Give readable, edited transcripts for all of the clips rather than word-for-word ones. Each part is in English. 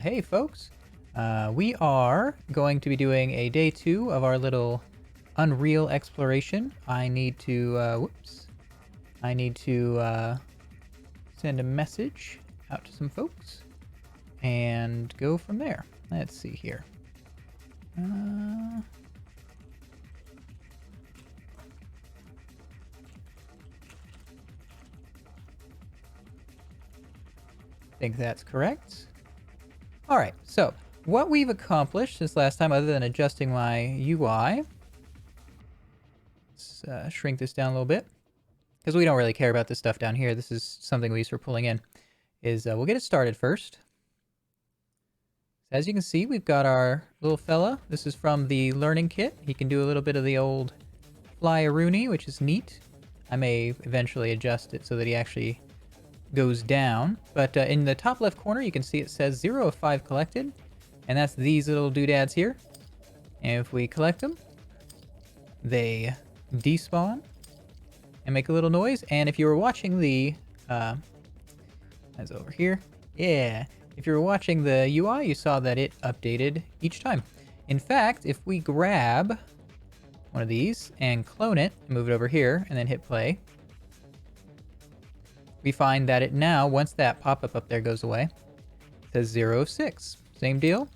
Hey folks, we are going to be doing a day 2 of our little Unreal exploration. I need to, send a message out to some folks and go from there. Let's see here. Think that's correct. Alright, so what we've accomplished since last time, other than adjusting my UI, let's shrink this down a little bit, because we don't really care about this stuff down here. This is something we use for pulling in, is we'll get it started first. As you can see, we've got our little fella. This is from the learning kit. He can do a little bit of the old fly-a-rooney, which is neat. I may eventually adjust it so that he actually goes down. But in the top left corner, you can see it says 0 of 5 collected. And that's these little doodads here. And if we collect them, they despawn and make a little noise. And if you were watching the... that's over here. Yeah. If you were watching the UI, you saw that it updated each time. In fact, if we grab one of these and clone it, and move it over here, and then hit play, we find that it now, once that pop-up up there goes away, it says 0 of 6. Same deal.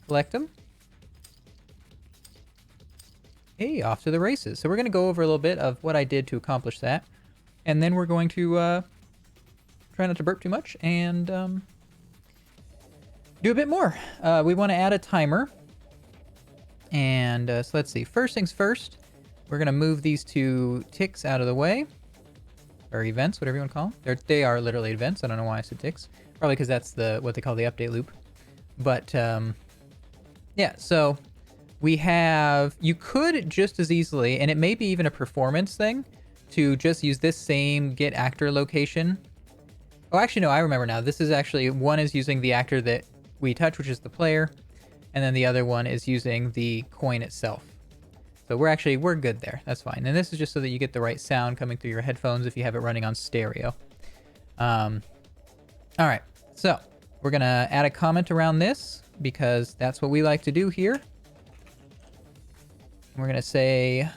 Collect them. Hey, off to the races. So we're going to go over a little bit of what I did to accomplish that. And then we're going to try not to burp too much and do a bit more. We want to add a timer. And so let's see. First things first, we're going to move these two ticks out of the way. Or events, whatever you want to call them. They are literally events. I don't know why I said ticks. Probably because that's what they call the update loop. But yeah, so we have... You could just as easily, and it may be even a performance thing, to just use this same get actor location. Oh, actually, no, I remember now. This is actually... One is using the actor that we touch, which is the player. And then the other one is using the coin itself. So we're good there. That's fine. And this is just so that you get the right sound coming through your headphones if you have it running on stereo. All right. So we're going to add a comment around this because that's what we like to do here. And we're going to say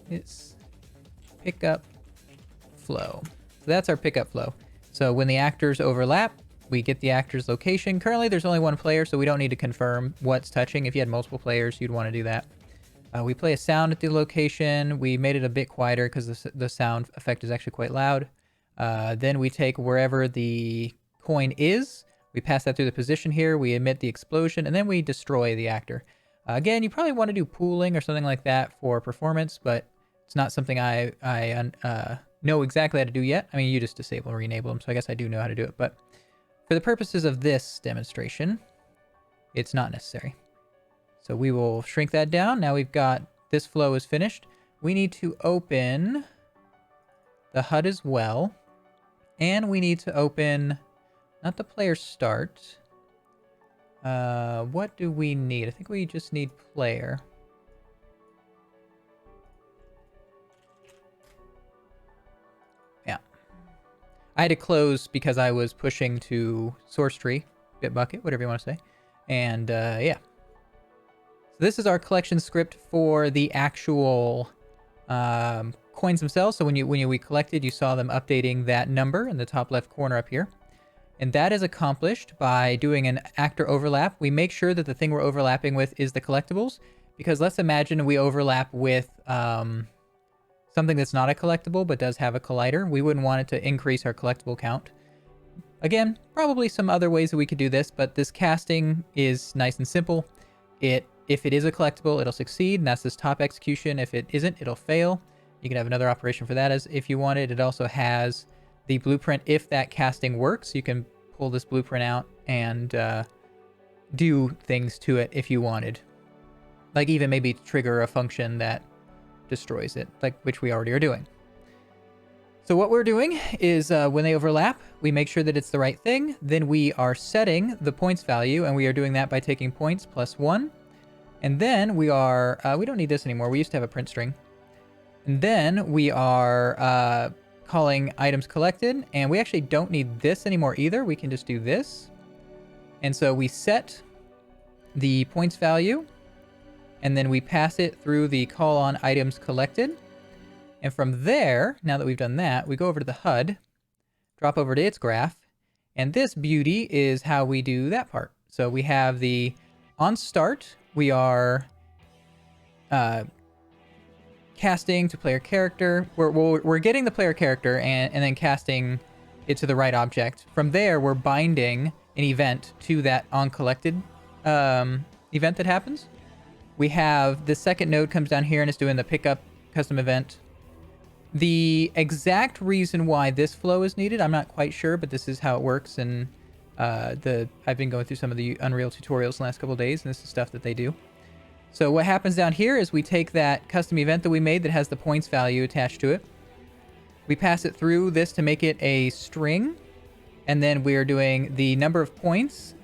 it's pickup flow. So that's our pickup flow. So when the actors overlap, we get the actor's location. Currently, there's only one player, so we don't need to confirm what's touching. If you had multiple players, you'd want to do that. We play a sound at the location. We made it a bit quieter because the sound effect is actually quite loud. Then we take wherever the coin is. We pass that through the position here. We emit the explosion, and then we destroy the actor. Again, you probably want to do pooling or something like that for performance, but it's not something I know exactly how to do yet. I mean, you just disable or re-enable them, so I guess I do know how to do it. But for the purposes of this demonstration, it's not necessary. So we will shrink that down. Now we've got this flow is finished. We need to open the HUD as well. And we need to open, not the player start. What do we need? I think we just need player. Yeah. I had to close because I was pushing to source tree, Bitbucket, whatever you want to say. And yeah. This is our collection script for the actual coins themselves. So when we collected, you saw them updating that number in the top left corner up here. And that is accomplished by doing an actor overlap. We make sure that the thing we're overlapping with is the collectibles. Because let's imagine we overlap with something that's not a collectible but does have a collider. We wouldn't want it to increase our collectible count. Again, probably some other ways that we could do this, but this casting is nice and simple. If it is a collectible, it'll succeed, and that's this top execution. If it isn't, it'll fail. You can have another operation for that as if you wanted. It also has the blueprint. If that casting works, you can pull this blueprint out and do things to it if you wanted. Like even maybe trigger a function that destroys it, like which we already are doing. So what we're doing is when they overlap, we make sure that it's the right thing. Then we are setting the points value, and we are doing that by taking points plus 1. And then we are, we don't need this anymore. We used to have a print string. And then we are calling items collected, and we actually don't need this anymore either. We can just do this. And so we set the points value, and then we pass it through the call on items collected. And from there, now that we've done that, we go over to the HUD, drop over to its graph, and this beauty is how we do that part. So we have the on start, we are casting to player character. We're getting the player character and then casting it to the right object. From there, we're binding an event to that on collected event that happens. We have the second node comes down here and it's doing the pickup custom event. The exact reason why this flow is needed, I'm not quite sure, but this is how it works. And I've been going through some of the Unreal tutorials the last couple of days, and this is stuff that they do. So what happens down here is we take that custom event that we made that has the points value attached to it. We pass it through this to make it a string. And then we are doing the number of points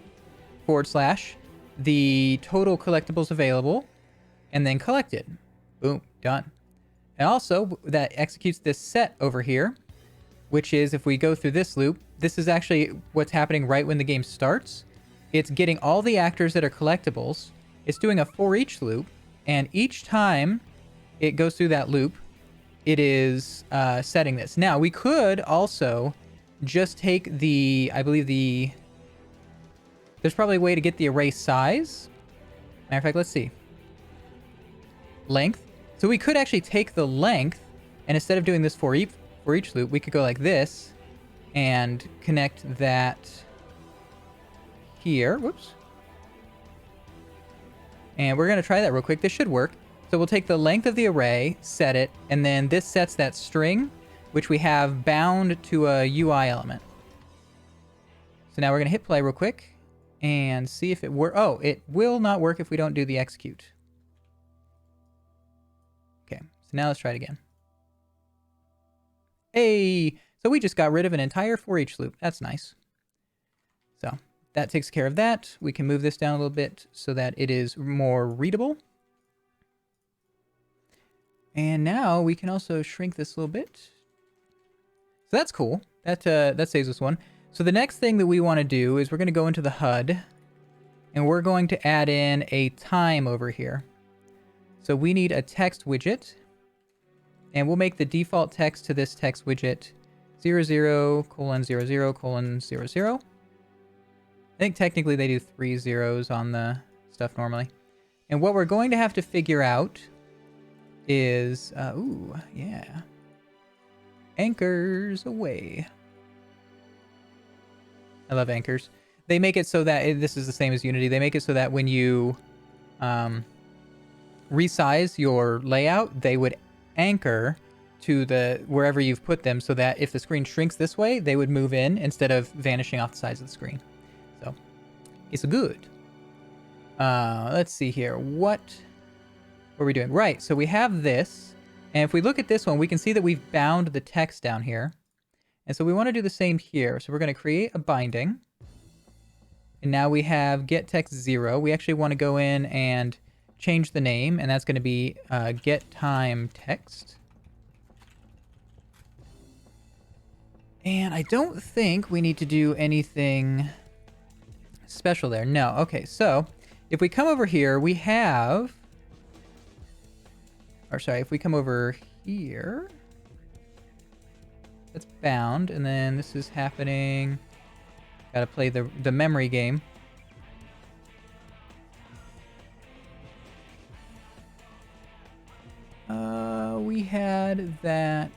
/ the total collectibles available, and then collected. Boom, done. And also that executes this set over here, which is if we go through this loop, this is actually what's happening right when the game starts. It's getting all the actors that are collectibles. It's doing a for each loop, and each time it goes through that loop, it is setting this. Now, we could also just take I believe there's probably a way to get the array size. Matter of fact, let's see. Length. So we could actually take the length, and instead of doing this for each loop, we could go like this and connect that here. Whoops. And we're going to try that real quick. This should work. So we'll take the length of the array, set it, and then this sets that string, which we have bound to a UI element. So now we're going to hit play real quick and see if it works. Oh, it will not work if we don't do the execute. Okay, so now let's try it again. Hey, so we just got rid of an entire for each loop. That's nice. So that takes care of that. We can move this down a little bit so that it is more readable. And now we can also shrink this a little bit. So that's cool. That saves us one. So the next thing that we want to do is we're going to go into the HUD, and we're going to add in a time over here. So we need a text widget, and we'll make the default text to this text widget 00:00:00. I think technically they do 3 zeros on the stuff normally. And what we're going to have to figure out is, ooh, yeah. Anchors away. I love anchors. They make it so that, this is the same as Unity, they make it so that when you resize your layout, they would anchor to wherever you've put them, so that if the screen shrinks this way, they would move in instead of vanishing off the sides of the screen. So, it's good. Let's see here. What are we doing? Right, so we have this, and if we look at this one, we can see that we've bound the text down here. And so we want to do the same here. So we're going to create a binding. And now we have get text 0. We actually want to go in and change the name, and that's going to be get time text. And I don't think we need to do anything special there. No. Okay, so if we come over here, we have... Or sorry, if we come over here... That's bound, and then this is happening. Gotta play the memory game. We had that.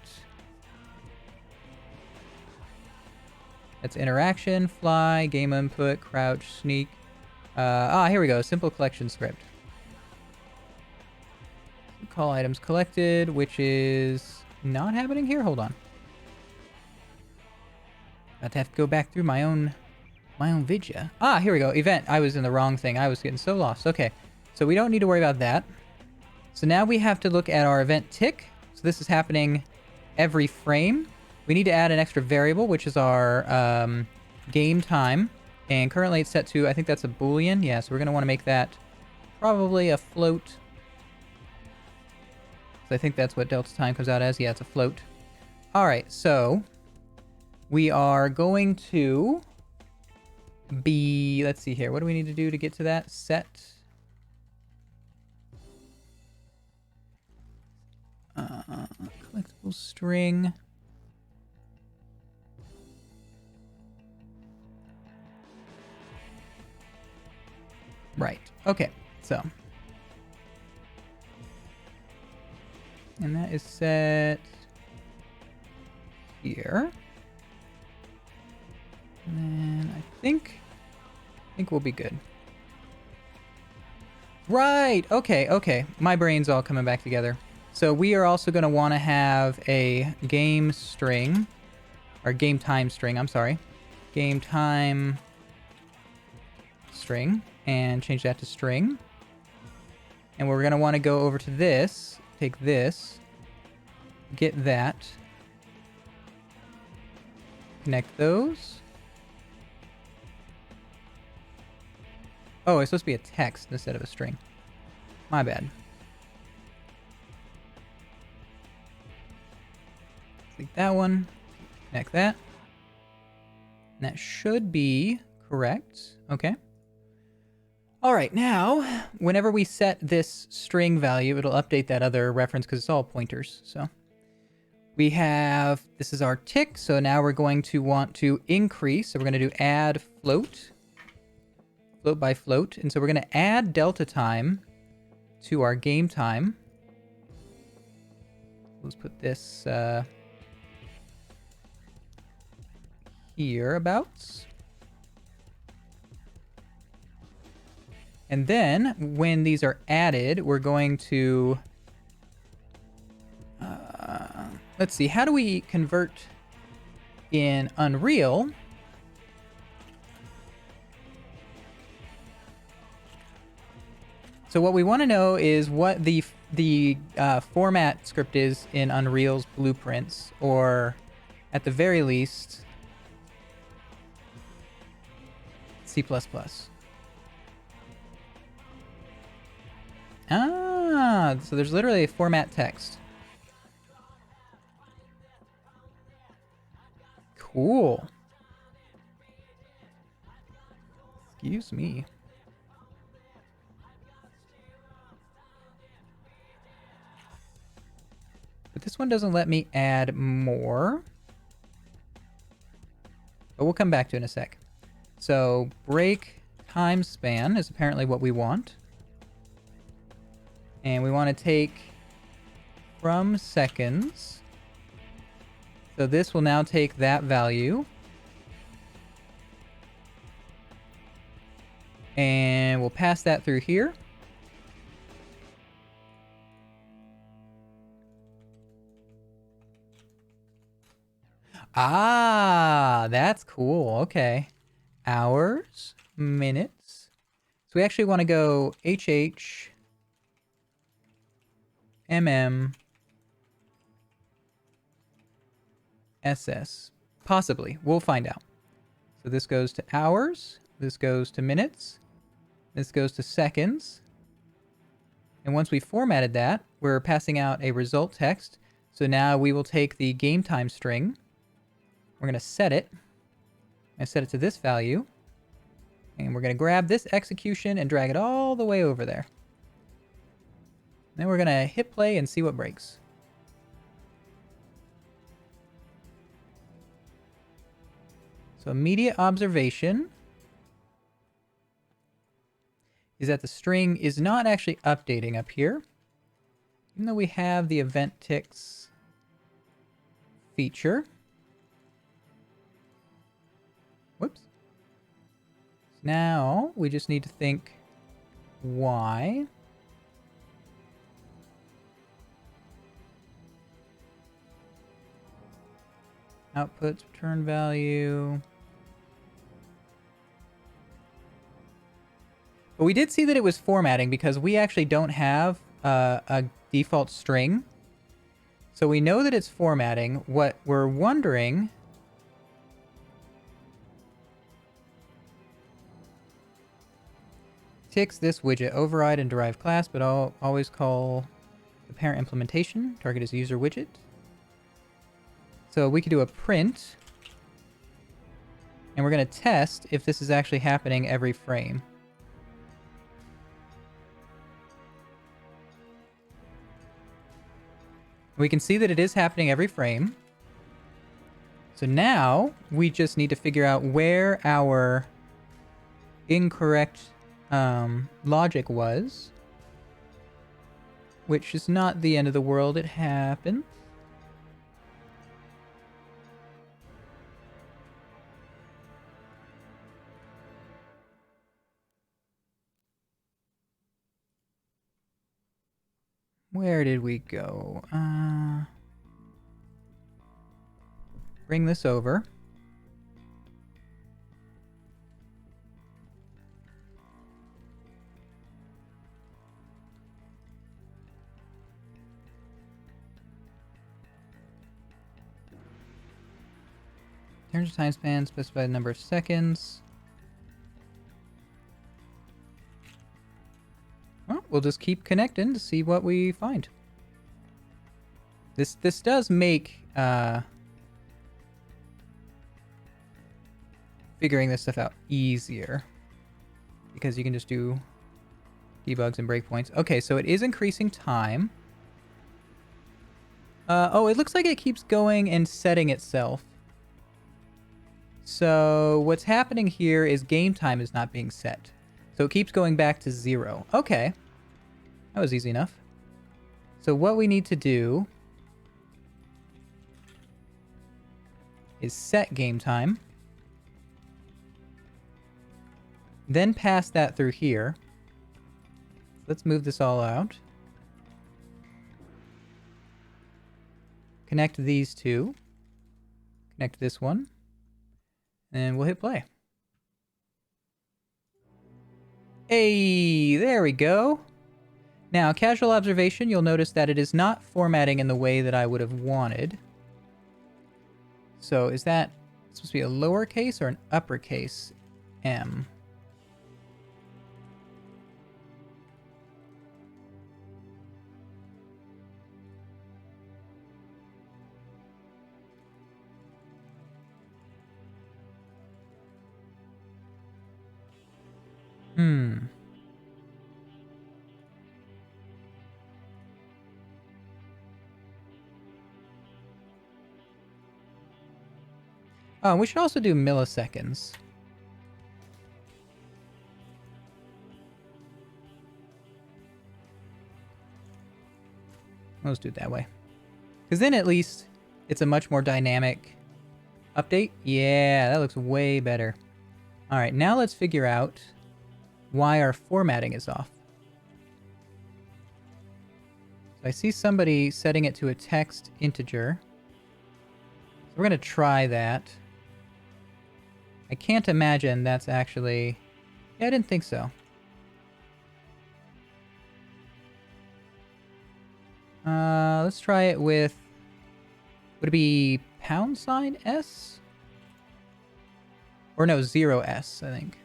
That's interaction, fly, game input, crouch, sneak. Here we go. Simple collection script. Call items collected, which is not happening here. Hold on. About to have to go back through my own vidya. Here we go. Event. I was in the wrong thing. I was getting so lost. Okay. So we don't need to worry about that. So now we have to look at our event tick. So this is happening every frame. We need to add an extra variable, which is our game time. And currently it's set to, I think that's a Boolean. Yeah, so we're going to want to make that probably a float. So I think that's what delta time comes out as. Yeah, it's a float. All right, so... we are going to be, let's see here. What do we need to do to get to that? Set. Collectible string. Right. Okay. So. And that is set here. And then I think we'll be good. Right. Okay. Okay. My brain's all coming back together. So we are also going to want to have a game string, or game time string. I'm sorry. Game time string, and change that to string. And we're going to want to go over to this, take this, get that, connect those. Oh, it's supposed to be a text instead of a string. My bad. Delete that one, connect that. And that should be correct. Okay. All right, now, whenever we set this string value, it'll update that other reference because it's all pointers. So we have, this is our tick. So now we're going to want to increase. So we're going to do add float, float by float. And so we're going to add delta time to our game time. Let's put this here abouts. And then, when these are added, we're going to... let's see, how do we convert in Unreal? So what we want to know is what the format script is in Unreal's blueprints, or at the very least, C++. Ah, so there's literally a format text. Cool. Excuse me. But this one doesn't let me add more. But we'll come back to it in a sec. So break time span is apparently what we want. And we want to take from seconds. So this will now take that value. And we'll pass that through here. Ah, that's cool. Okay. Hours, minutes. So we actually want to go HH, MM, SS. Possibly. We'll find out. So this goes to hours. This goes to minutes. This goes to seconds. And once we formatted that, we're passing out a result text. So now we will take the game time string. We're going to set it. I set it to this value. And we're going to grab this execution and drag it all the way over there. Then we're going to hit play and see what breaks. So immediate observation is that the string is not actually updating up here. Even though we have the event ticks feature. Whoops. Now we just need to think why. Outputs, return value. But we did see that it was formatting because we actually don't have a default string. So we know that it's formatting. What we're wondering... Ticks this widget, override and derive class, but I'll always call the parent implementation. Target is user widget. So we could do a print. And we're going to test if this is actually happening every frame. We can see that it is happening every frame. So now we just need to figure out where our incorrect logic was, which is not the end of the world. It happened. Where did we go? Bring this over. Turns time span, specified number of seconds. Well, we'll just keep connecting to see what we find. This does make figuring this stuff out easier, because you can just do debugs and breakpoints. Okay, so it is increasing time. Oh, it looks like it keeps going and setting itself. So what's happening here is game time is not being set. So it keeps going back to 0. Okay. That was easy enough. So what we need to do is set game time. Then pass that through here. Let's move this all out. Connect these two. Connect this one. And we'll hit play. Hey, there we go. Now, casual observation, you'll notice that it is not formatting in the way that I would have wanted. So is that supposed to be a lowercase or an uppercase M? Oh, we should also do milliseconds. Let's do it that way. Because then at least it's a much more dynamic update. Yeah, that looks way better. All right, now let's figure out why our formatting is off. So I see somebody setting it to a text integer. So we're going to try that. I can't imagine that's actually... Yeah, I didn't think so. Let's try it with... Would it be $S? Or no, 0S, I think.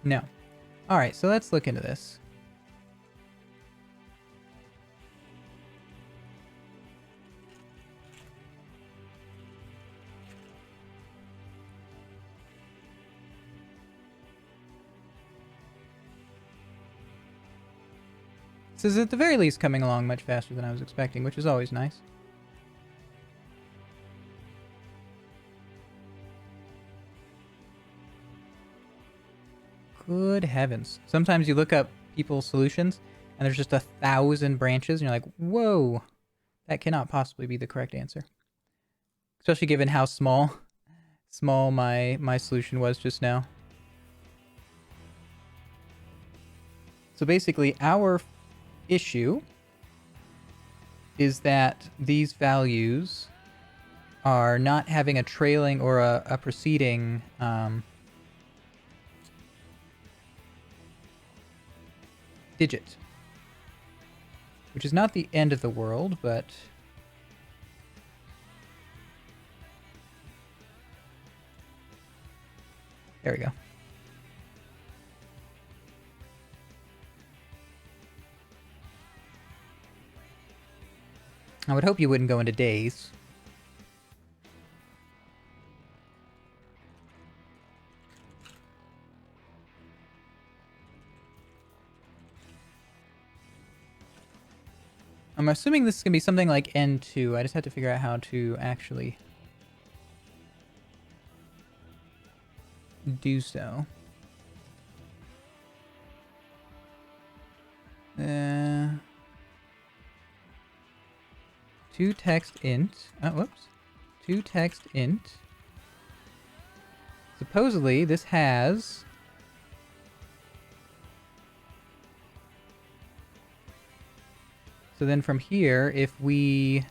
No. Alright, so let's look into this. This is at the very least coming along much faster than I was expecting, which is always nice. Good heavens. Sometimes you look up people's solutions and there's just 1,000 branches and you're like, whoa, that cannot possibly be the correct answer. Especially given how small my solution was just now. So basically our issue is that these values are not having a trailing or a preceding digit, which is not the end of the world, but there we go. I would hope you wouldn't go into days. I'm assuming this is going to be something like N2. I just have to figure out how to actually do so. To text int. Oh, whoops. To text int. Supposedly, this has... So then from here, if we... Is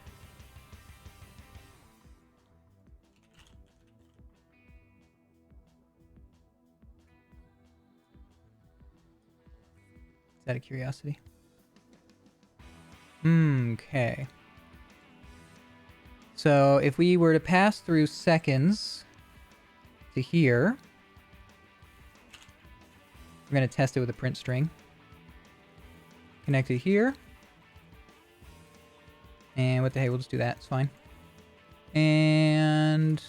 that a curiosity? Okay. So if we were to pass through seconds to here, we're going to test it with a print string. Connect it here. And what the heck, we'll just do that. It's fine. And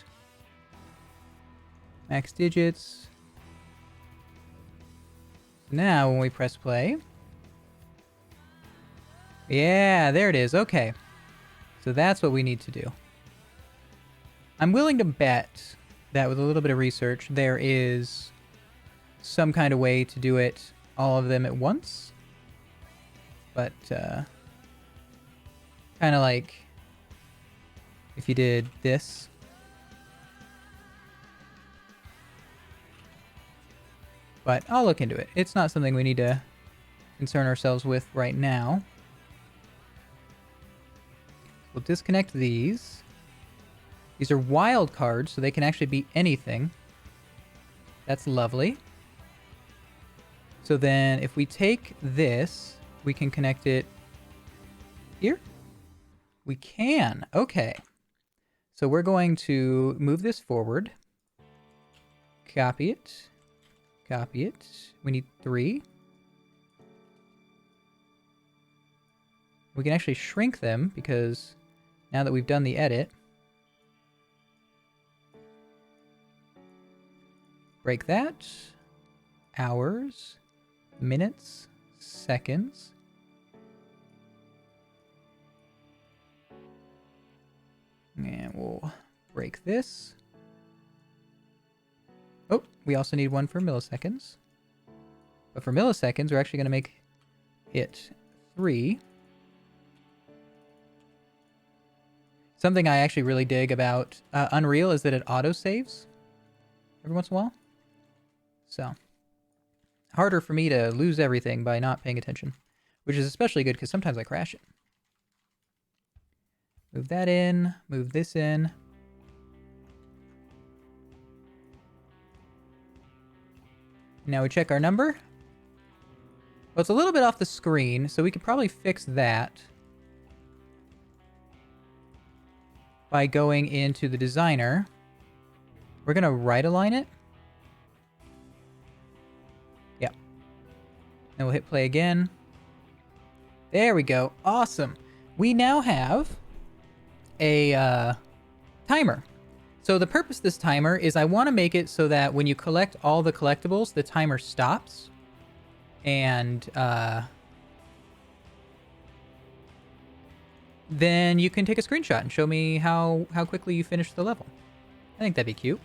max digits. Now when we press play. Yeah, there it is. Okay. So that's what we need to do. I'm willing to bet that with a little bit of research, there is some kind of way to do it, all of them at once. But, kind of like if you did this. But I'll look into it. It's not something we need to concern ourselves with right now. We'll disconnect these. These are wild cards, so they can actually be anything. That's lovely. So then if we take this, we can connect it here. We can. Okay. So we're going to move this forward. Copy it. Copy it. We need 3. We can actually shrink them because now that we've done the edit, break that. Hours, minutes, seconds. And we'll break this. Oh, we also need one for milliseconds. But for milliseconds, we're actually going to make it 3. Something I actually really dig about Unreal is that it auto-saves every once in a while. So, harder for me to lose everything by not paying attention, which is especially good because sometimes I crash it. Move that in, move this in. Now we check our number. Well, it's a little bit off the screen, so we could probably fix that by going into the designer. We're going to right align it. Yep. Then we'll hit play again. There we go. Awesome. We now have a timer. So the purpose of this timer is I want to make it so that when you collect all the collectibles, the timer stops. And then you can take a screenshot and show me how quickly you finish the level. I think that'd be cute.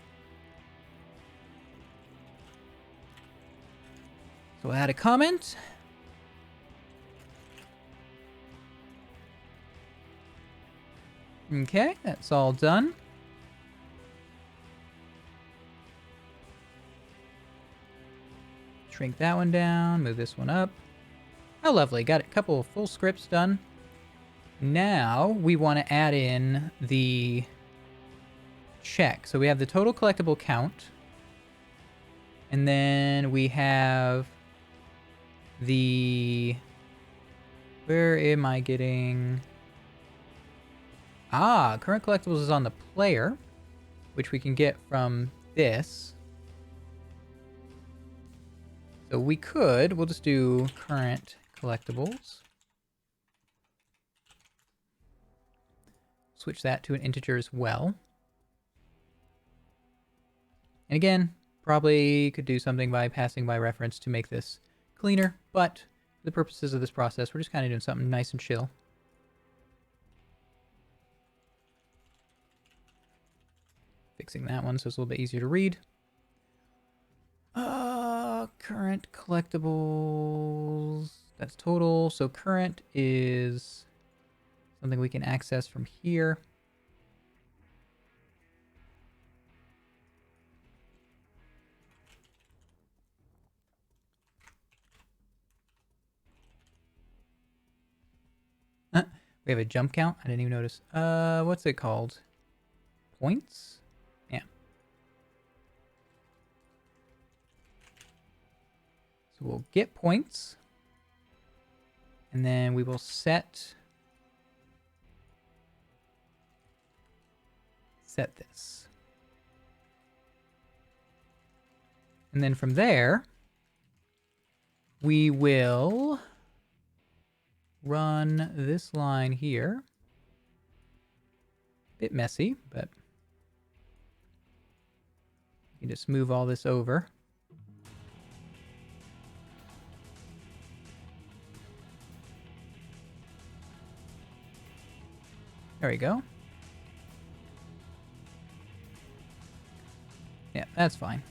So we'll add a comment. Okay, that's all done. Shrink that one down, move this one up. Oh, lovely. Got a couple of full scripts done. Now we want to add in the check. So we have the total collectible count. And then we have the... Where am I getting... Ah, current collectibles is on the player, which we can get from this. So we'll just do current collectibles. Switch that to an integer as well. And again, probably could do something by passing by reference to make this cleaner, but for the purposes of this process, we're just kind of doing something nice and chill. Fixing that one so it's a little bit easier to read. Current collectibles. That's total. So current is something we can access from here. We have a jump count. I didn't even notice. What's it called? Points? Yeah. So we'll get points. And then we will set this. And then from there, we will run this line here. Bit messy, but you can just move all this over. There we go. Yeah, that's fine.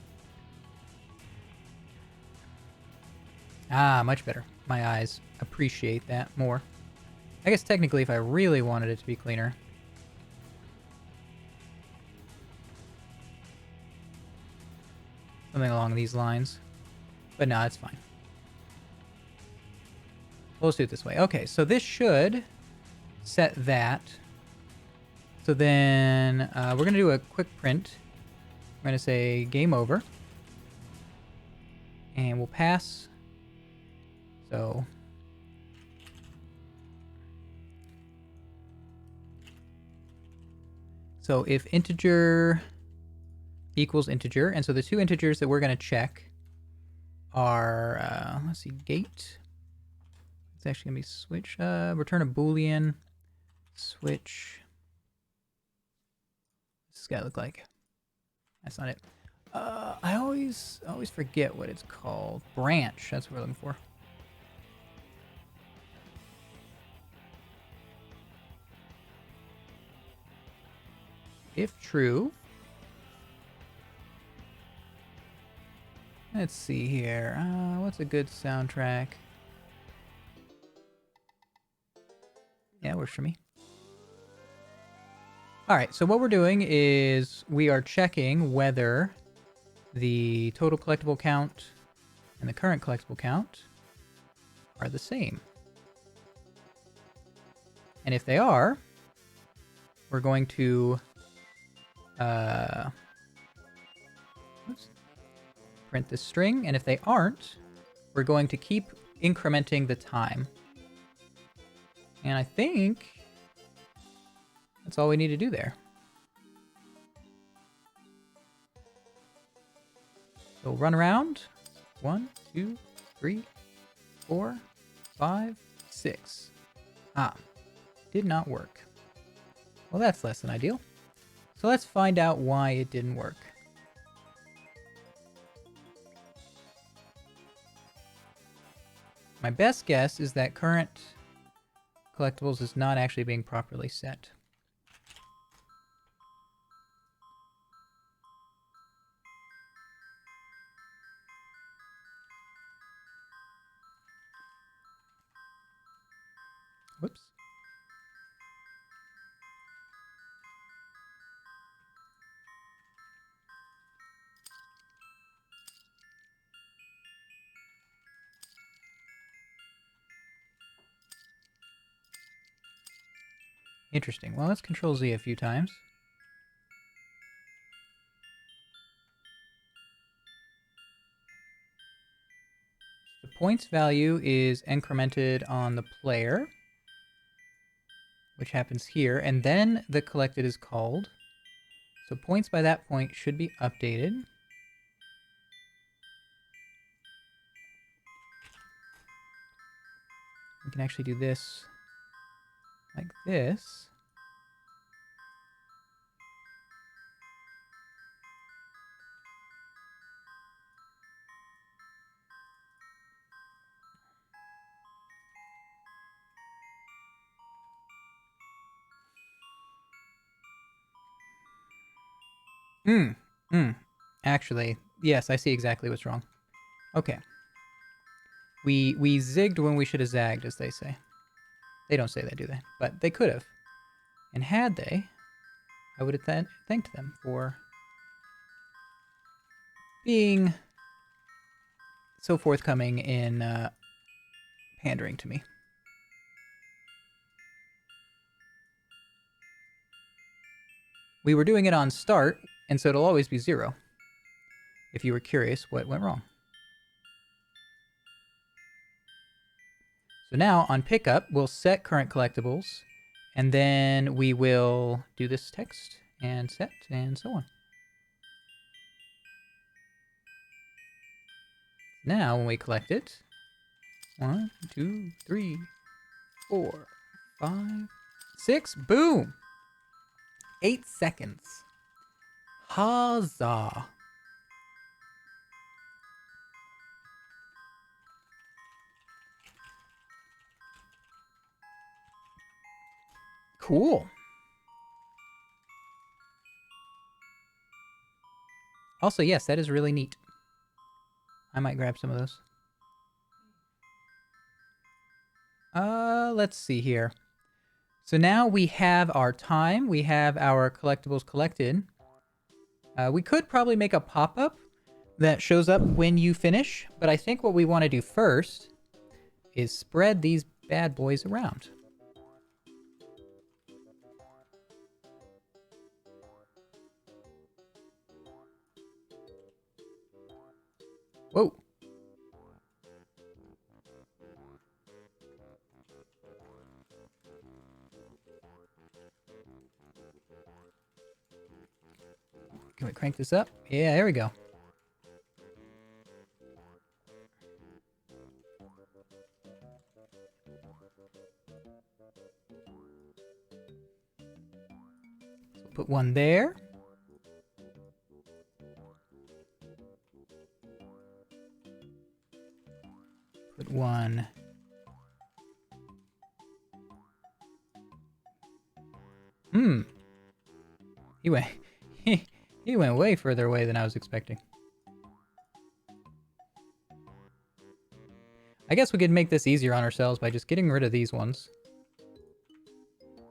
Ah, much better. My eyes appreciate that more. I guess technically if I really wanted it to be cleaner. Something along these lines. But no, it's fine. We'll just do it this way. Okay, so this should set that. So then we're going to do a quick print. We're going to say game over. And we'll pass. So if integer equals integer, and so the two integers that we're going to check are, let's see, gate. It's actually going to be switch, return a Boolean, switch. What's this guy look like? That's not it. I always forget what it's called. Branch, that's what we're looking for. If true, let's see here. What's a good soundtrack? Yeah, works for me. All right, so what we're doing is we are checking whether the total collectible count and the current collectible count are the same. And if they are, we're going to print this string, and if they aren't, we're going to keep incrementing the time. And I think that's all we need to do there. So run around. 1, 2, 3, 4, 5, 6. Ah, did not work. Well, that's less than ideal. So let's find out why it didn't work. My best guess is that current collectibles is not actually being properly set. Whoops. Interesting. Well, let's Control Z a few times. The points value is incremented on the player, which happens here, and then the collected is called. So points by that point should be updated. We can actually do this like this. Hmm. Hmm. Actually, yes, I see exactly what's wrong. Okay. We zigged when we should have zagged, as they say. They don't say that, do they? But they could have. And had they, I would have thanked them for being so forthcoming in pandering to me. We were doing it on start, and so it'll always be 0. If you were curious what went wrong. So now on pickup, we'll set current collectibles, and then we will do this text and set and so on. Now when we collect it, 1, 2, 3, 4, 5, 6, boom! 8 seconds. Huzzah! Cool. Also, yes, that is really neat. I might grab some of those. Let's see here. So now we have our time. We have our collectibles collected. We could probably make a pop-up that shows up when you finish, but I think what we want to do first is spread these bad boys around. Whoa. Can we crank this up? Yeah, there we go. So put one there. Put one. He went he went way further away than I was expecting. I guess we could make this easier on ourselves by just getting rid of these ones.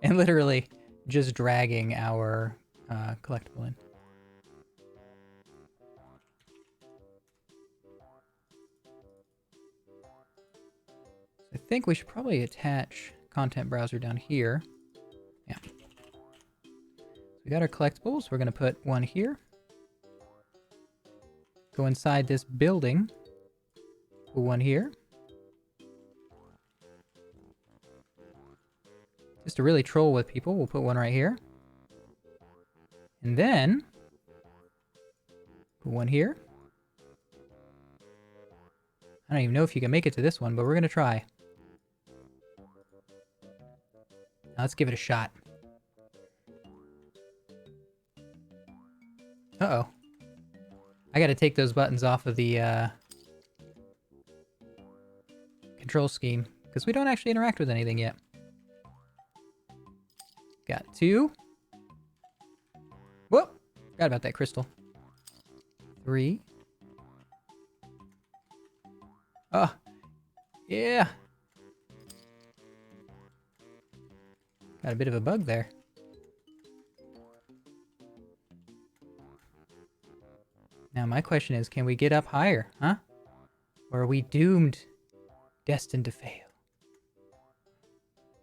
And literally just dragging our collectible in. I think we should probably attach content browser down here. Yeah. We got our collectibles. We're going to put one here. Go inside this building. Put one here. Just to really troll with people, we'll put one right here. And then put one here. I don't even know if you can make it to this one, but we're going to try. Now let's give it a shot. Uh-oh. I gotta take those buttons off of the control scheme, because we don't actually interact with anything yet. Got 2. Whoop! Forgot about that crystal. 3. Oh! Yeah! Got a bit of a bug there. Now my question is, can we get up higher, huh? Or are we doomed? Destined to fail.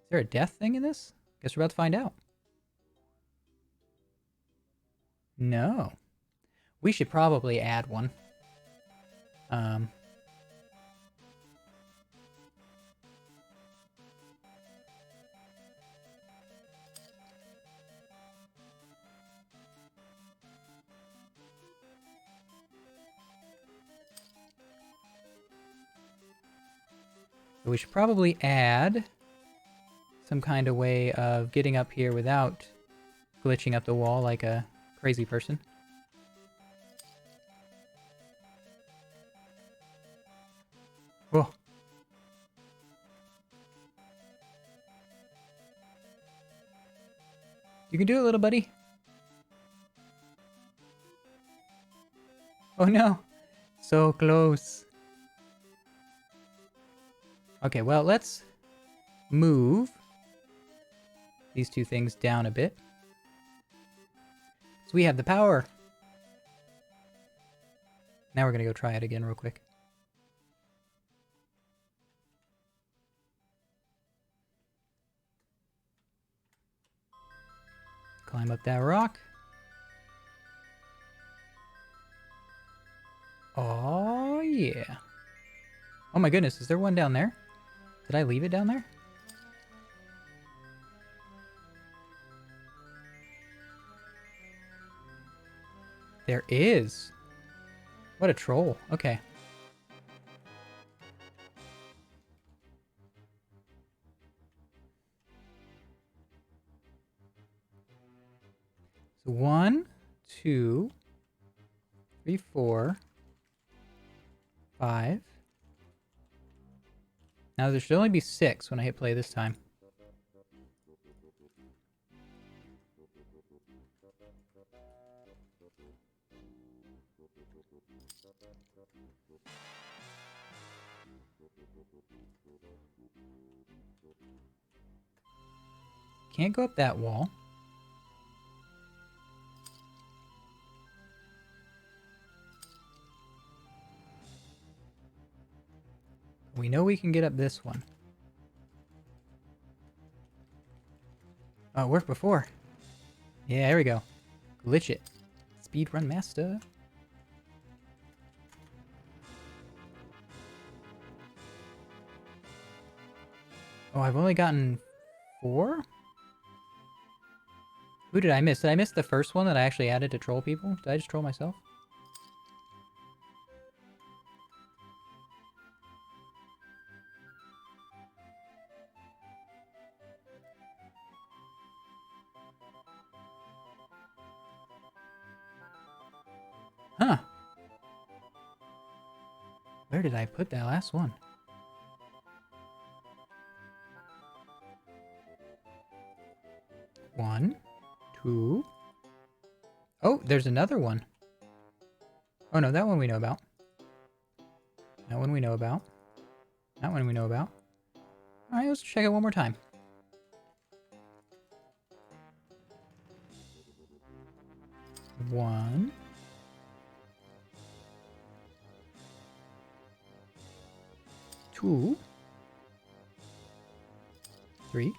Is there a death thing in this? Guess we're about to find out. No. We should probably add one. We should probably add some kind of way of getting up here without glitching up the wall like a crazy person. Whoa. You can do it, little buddy. Oh no. So close. Okay, well, let's move these two things down a bit. So we have the power. Now we're going to go try it again real quick. Climb up that rock. Oh, yeah. Oh my goodness, is there one down there? Did I leave it down there? There is. What a troll. Okay. So 1, 2, 3, 4, 5. Now there should only be 6 when I hit play this time. Can't go up that wall. We know we can get up this one. Oh, it worked before. Yeah, there we go. Glitch it. Speedrun master. Oh, I've only gotten 4? Who did I miss? Did I miss the first one that I actually added to troll people? Did I just troll myself? Huh. Where did I put that last one? One, 2. Oh, there's another one. Oh no, that one we know about. That one we know about. That one we know about. Alright, let's check it one more time. One. 2. 3.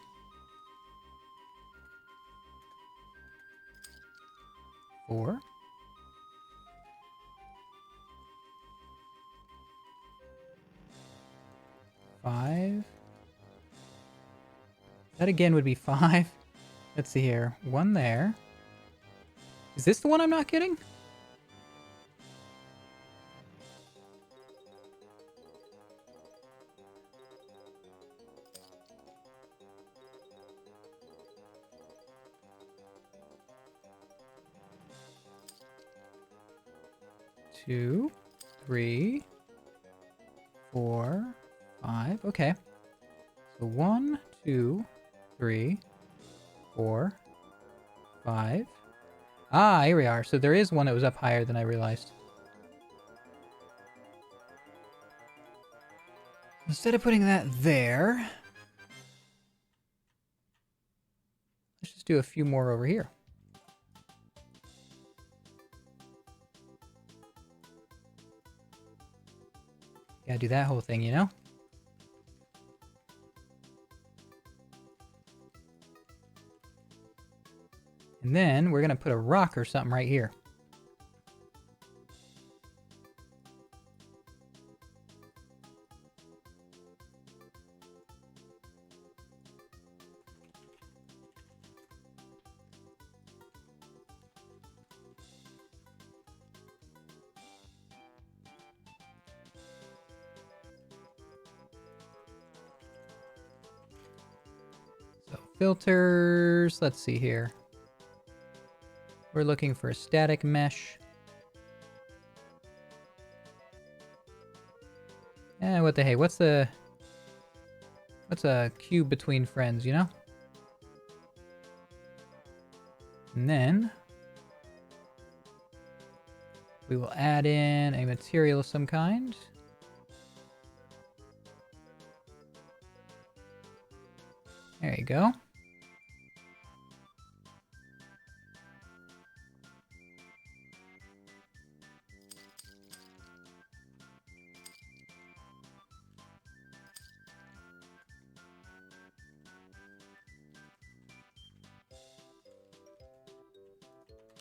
4. 5. That again would be 5. Let's see here. 1 there. Is this the one I'm not getting? Two, 3, 4, 5. Okay. So 1, 2, 3, 4, 5. Ah, here we are. So there is one that was up higher than I realized. Instead of putting that there, let's just do a few more over here. Gotta do that whole thing, you know? And then we're gonna put a rock or something right here. So filters, let's see here. We're looking for a static mesh. What the hey? What's a cube between friends, you know? And then We will add in a material of some kind. There you go.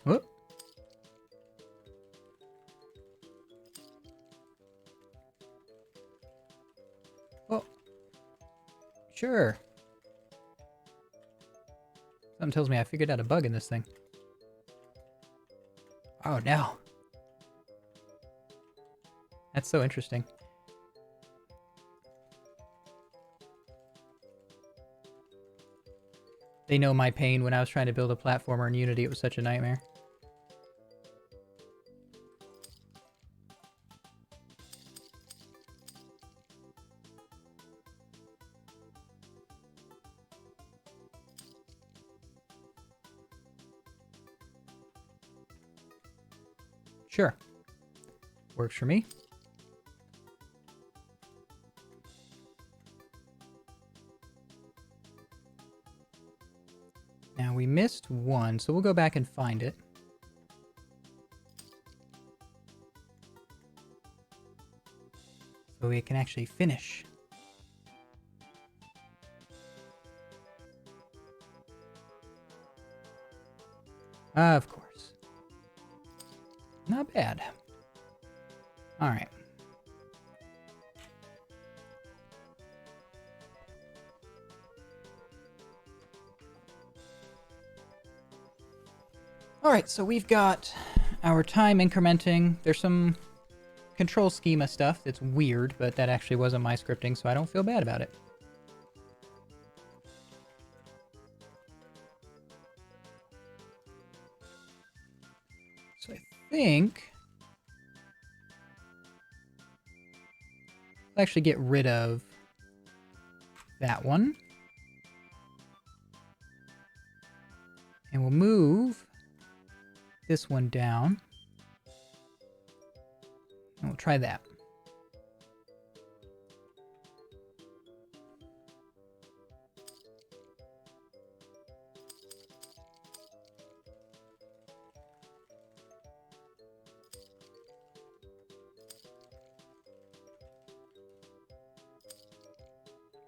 Whoop. Oh. Sure. Something tells me I figured out a bug in this thing. Oh, no. That's so interesting. They know my pain when I was trying to build a platformer in Unity. It was such a nightmare. Sure. Works for me. Now we missed one, so we'll go back and find it. So we can actually finish. Of course. Not bad. All right. All right, so we've got our time incrementing. There's some control schema stuff that's weird, but that actually wasn't my scripting, so I don't feel bad about it. So I think I'll actually get rid of that one. And we'll move this one down. And we'll try that.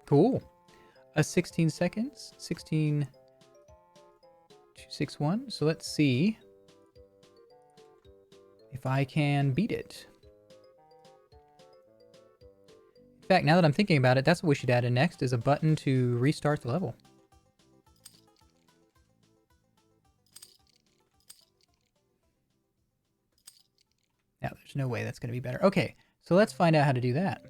Cool. 16 seconds. 16.261. So let's see if I can beat it. In fact, now that I'm thinking about it, that's what we should add in next, is a button to restart the level. Now, there's no way that's going to be better. Okay, so let's find out how to do that.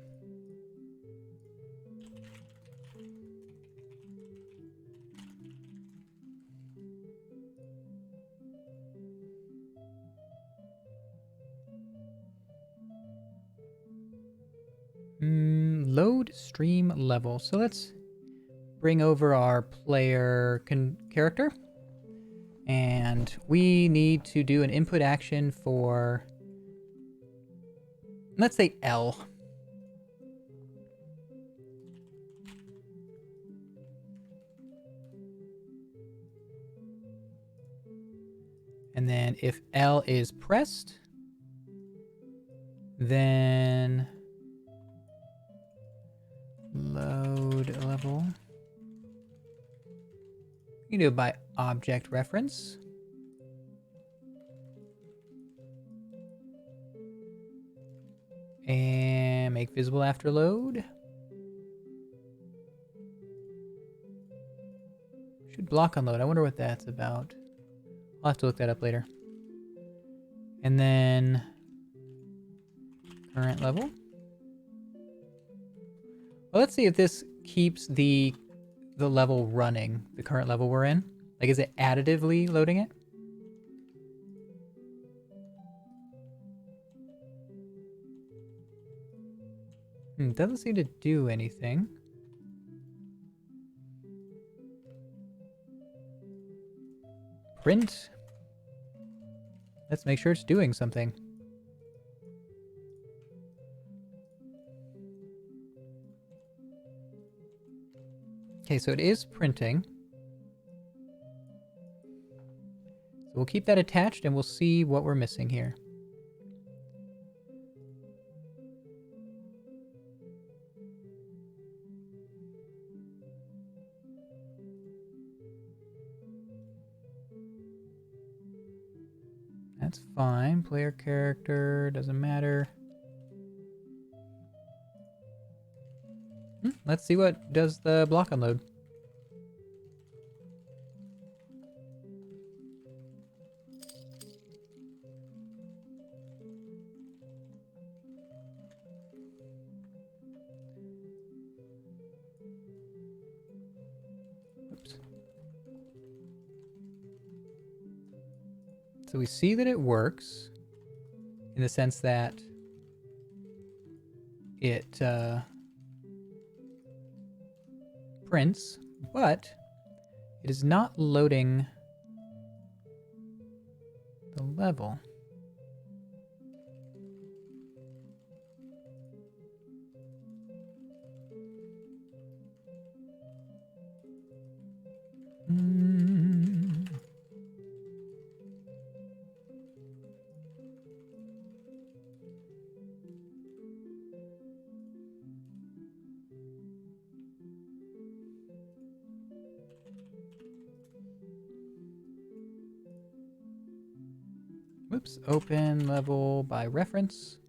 Load stream level. So let's bring over our player character. And we need to do an input action for, let's say L. And then if L is pressed, then load level. You can do it by object reference. And make visible after load. Should block unload. I wonder what that's about. I'll have to look that up later. And then current level. Well, let's see if this keeps the level running, the current level we're in. Like, is it additively loading it? Doesn't seem to do anything. Print. Let's make sure it's doing something. Okay, so it is printing. So we'll keep that attached and we'll see what we're missing here. That's fine. Player character, doesn't matter. Let's see what does the block unload. Oops. So we see that it works in the sense that it prints, but it is not loading the level. Whoops, open level by reference.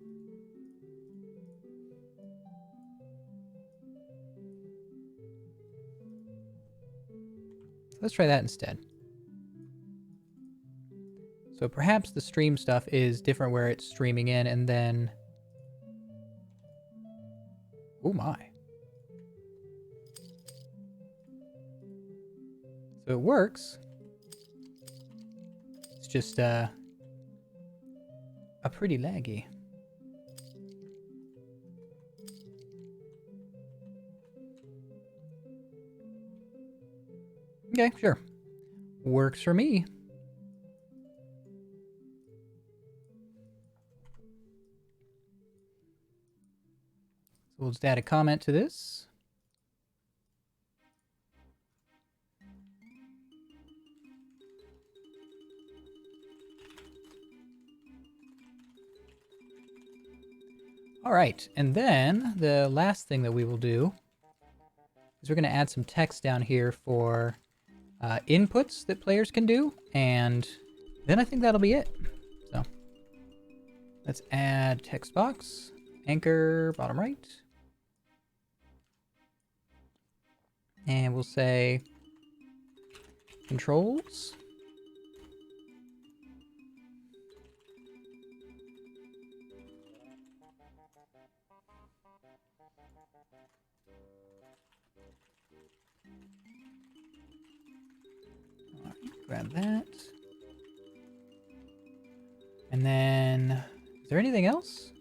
Let's try that instead. So perhaps the stream stuff is different where it's streaming in and then... Oh my. So it works. It's just a pretty laggy. Okay, sure. Works for me. So we'll just add a comment to this. All right, and then the last thing that we will do is we're going to add some text down here for inputs that players can do, and then I think that'll be it. So let's add text box, anchor, bottom right, and we'll say controls. Grab that. And then, is there anything else?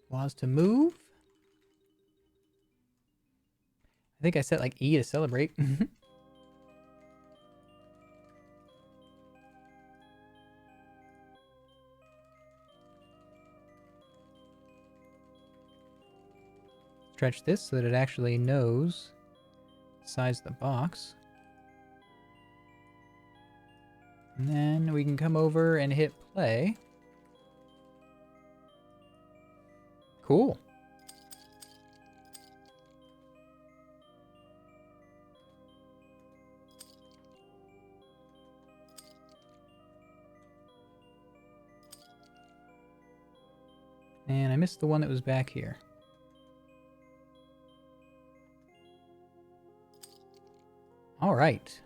Pause to move. I think I set like E to celebrate. Stretch this so that it actually knows the size of the box. And then we can come over and hit play. Cool. And I missed the one that was back here. All right.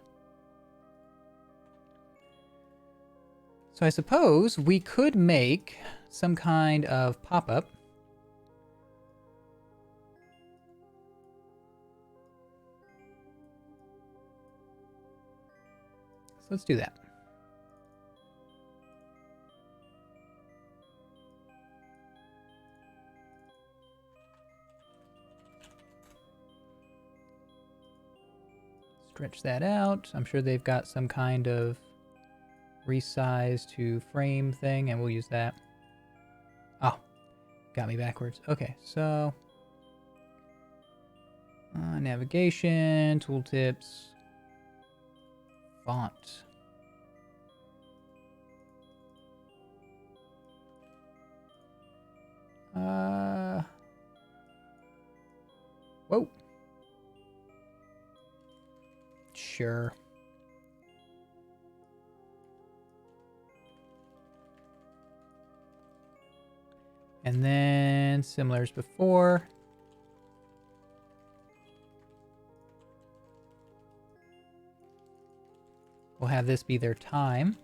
So I suppose we could make some kind of pop-up. So let's do that. Stretch that out. I'm sure they've got some kind of resize to frame thing, and we'll use that. Oh, Got me backwards. Okay, so navigation, tooltips, font. Whoa. Sure. And then, similar as before. We'll have this be their time.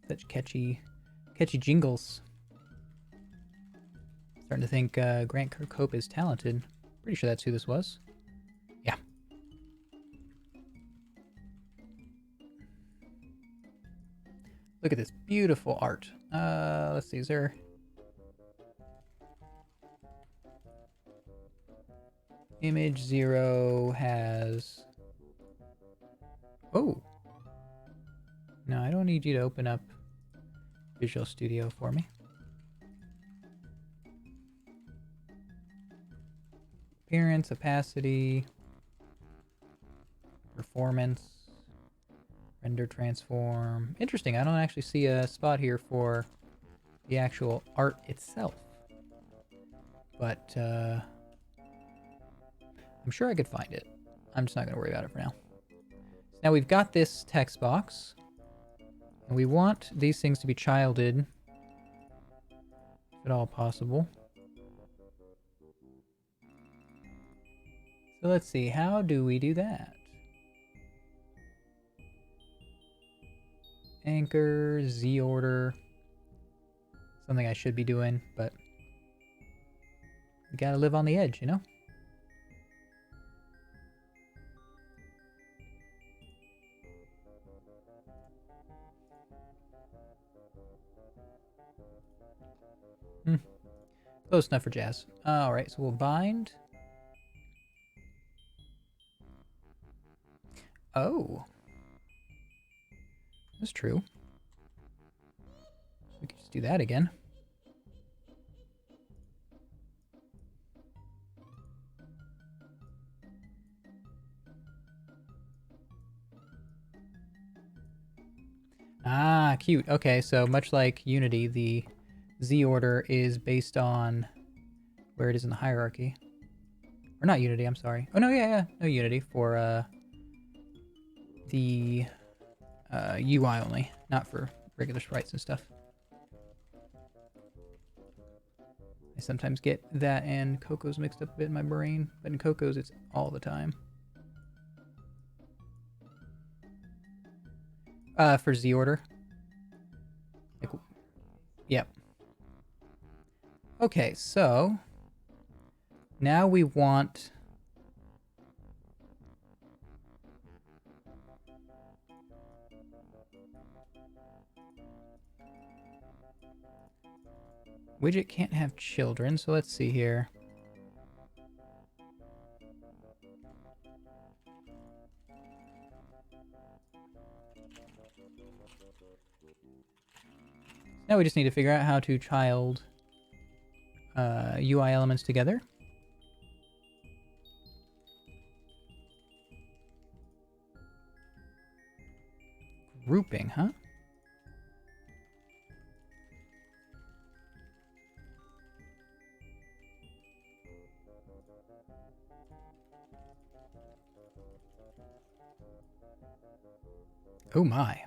Such catchy jingles. Starting to think Grant Kirkhope is talented. Pretty sure that's who this was. Yeah. Look at this beautiful art. Let's see, is there... Image 0 has... Oh! No, I don't need you to open up Visual Studio for me. Appearance, opacity, performance, render transform. Interesting, I don't actually see a spot here for the actual art itself. But, I'm sure I could find it. I'm just not going to worry about it for now. So now we've got this text box. And we want these things to be childed, if at all possible. So let's see, how do we do that? Anchor, Z order. Something I should be doing, but you gotta live on the edge, you know? Close enough for jazz. Alright, so we'll bind. Oh. That's true. We could just do that again. Ah, cute. Okay, so much like Unity, the Z order is based on where it is in the hierarchy. Or not Unity, I'm sorry. Oh, no, yeah. No Unity for the UI only, not for regular sprites and stuff. I sometimes get that and Coco's mixed up a bit in my brain, but in Coco's it's all the time. For Z order. Like, yep. Okay, so now we want widget can't have children, so let's see here. Now we just need to figure out how to child UI elements together. Grouping, huh? Oh my.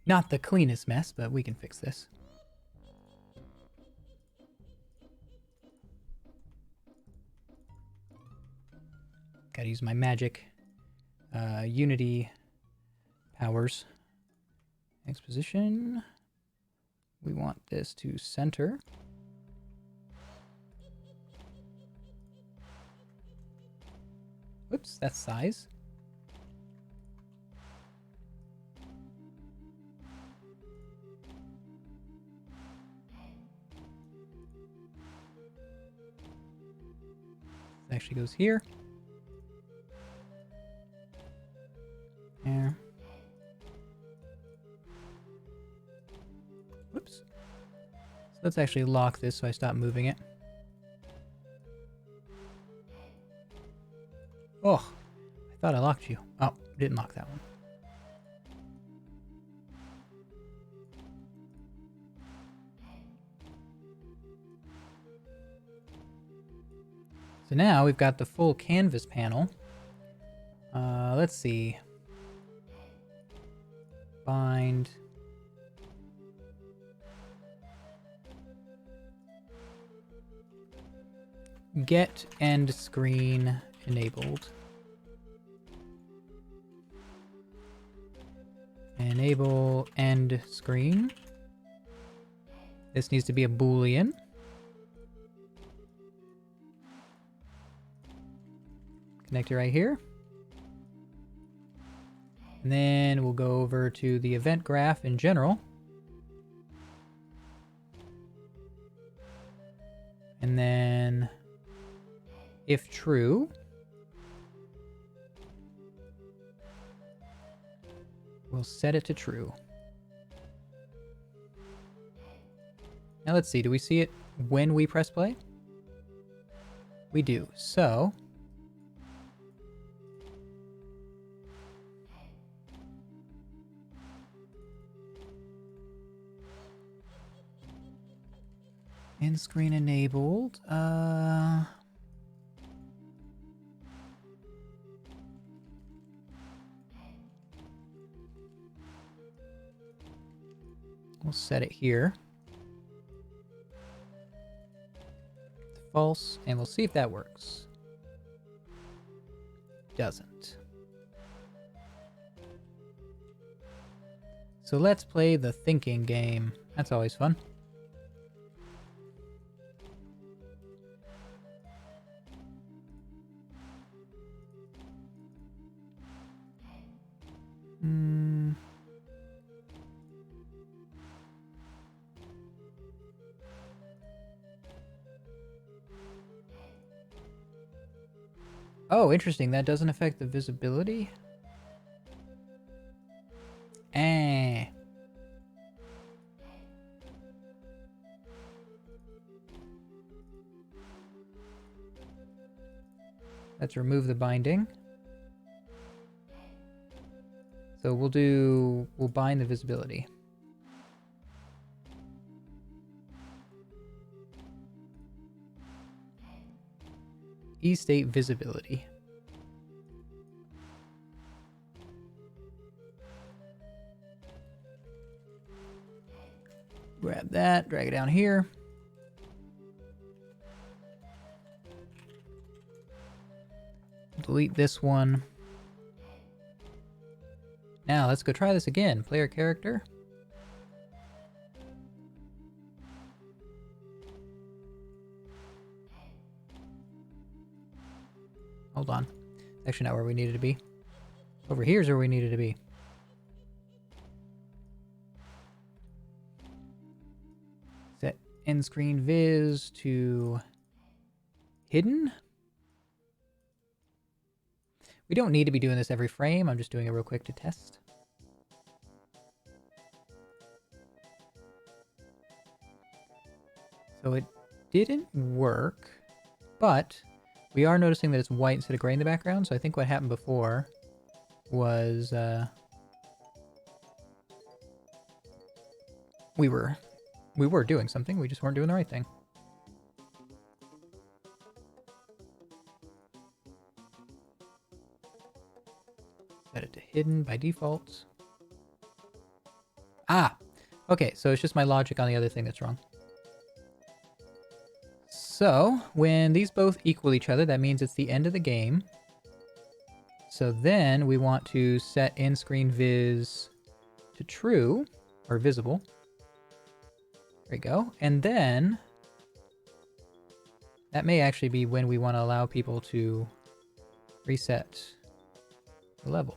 Not the cleanest mess, but we can fix this. Gotta use my magic Unity powers Next position. We want this to center. Whoops, that's size. It actually goes here. There. Whoops. So let's actually lock this so I stop moving it. Oh, I thought I locked you. Oh, didn't lock that one. So now we've got the full canvas panel. Let's see. Bind. Get end screen enabled. Enable end screen. This needs to be a Boolean. Connect it right here. And then we'll go over to the event graph in general. And then, if true, we'll set it to true. Now let's see, do we see it when we press play? We do. So end screen enabled. We'll set it here. False, and we'll see if that works. Doesn't. So let's play the thinking game. That's always fun. Oh, interesting. That doesn't affect the visibility? Eh. Let's remove the binding. So we'll bind the visibility. E-state visibility. Grab that, drag it down here. Delete this one. Now let's go try this again. Player character. Hold on. It's actually not where we needed to be. Over here's where we needed to be. Set end screen viz to hidden. We don't need to be doing this every frame. I'm just doing it real quick to test. So it didn't work, but we are noticing that it's white instead of gray in the background. So I think what happened before was we were doing something. We just weren't doing the right thing. Set it to hidden by default. Ah, okay. So it's just my logic on the other thing that's wrong. So when these both equal each other, that means it's the end of the game. So then we want to set end screen viz to true. or visible. There we go. And then that may actually be when we want to allow people to reset the level.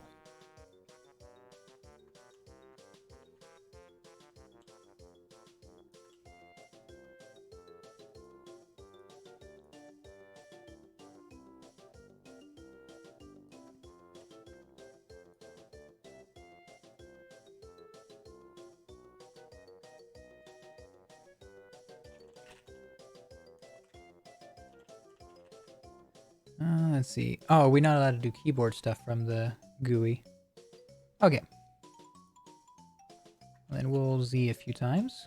Let's see. Oh, we're not allowed to do keyboard stuff from the GUI. Okay. Then we'll Z a few times.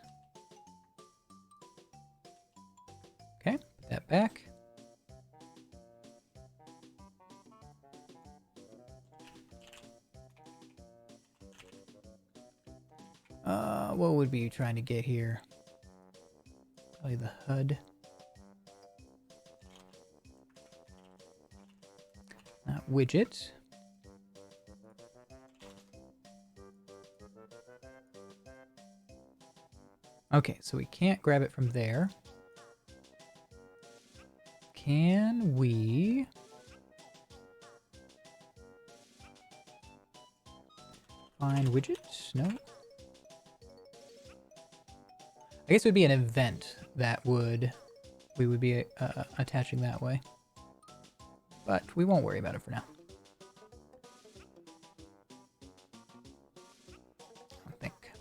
Okay, put that back. What would we be trying to get here? Probably the HUD. Not widget. Okay, so we can't grab it from there. Can we... find widget? No. I guess it would be an event that we would be attaching that way. But we won't worry about it for now. I don't think.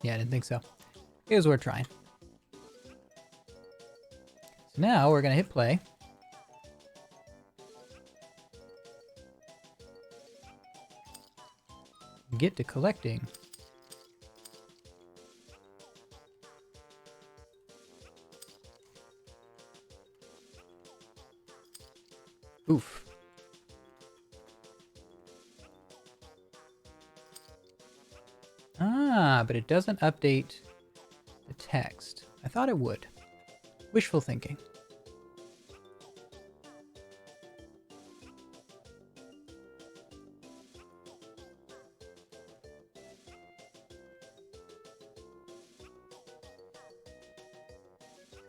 Yeah, I didn't think so. It was worth trying. So now we're going to hit play. Get to collecting. Oof. Ah, but it doesn't update the text. I thought it would. Wishful thinking.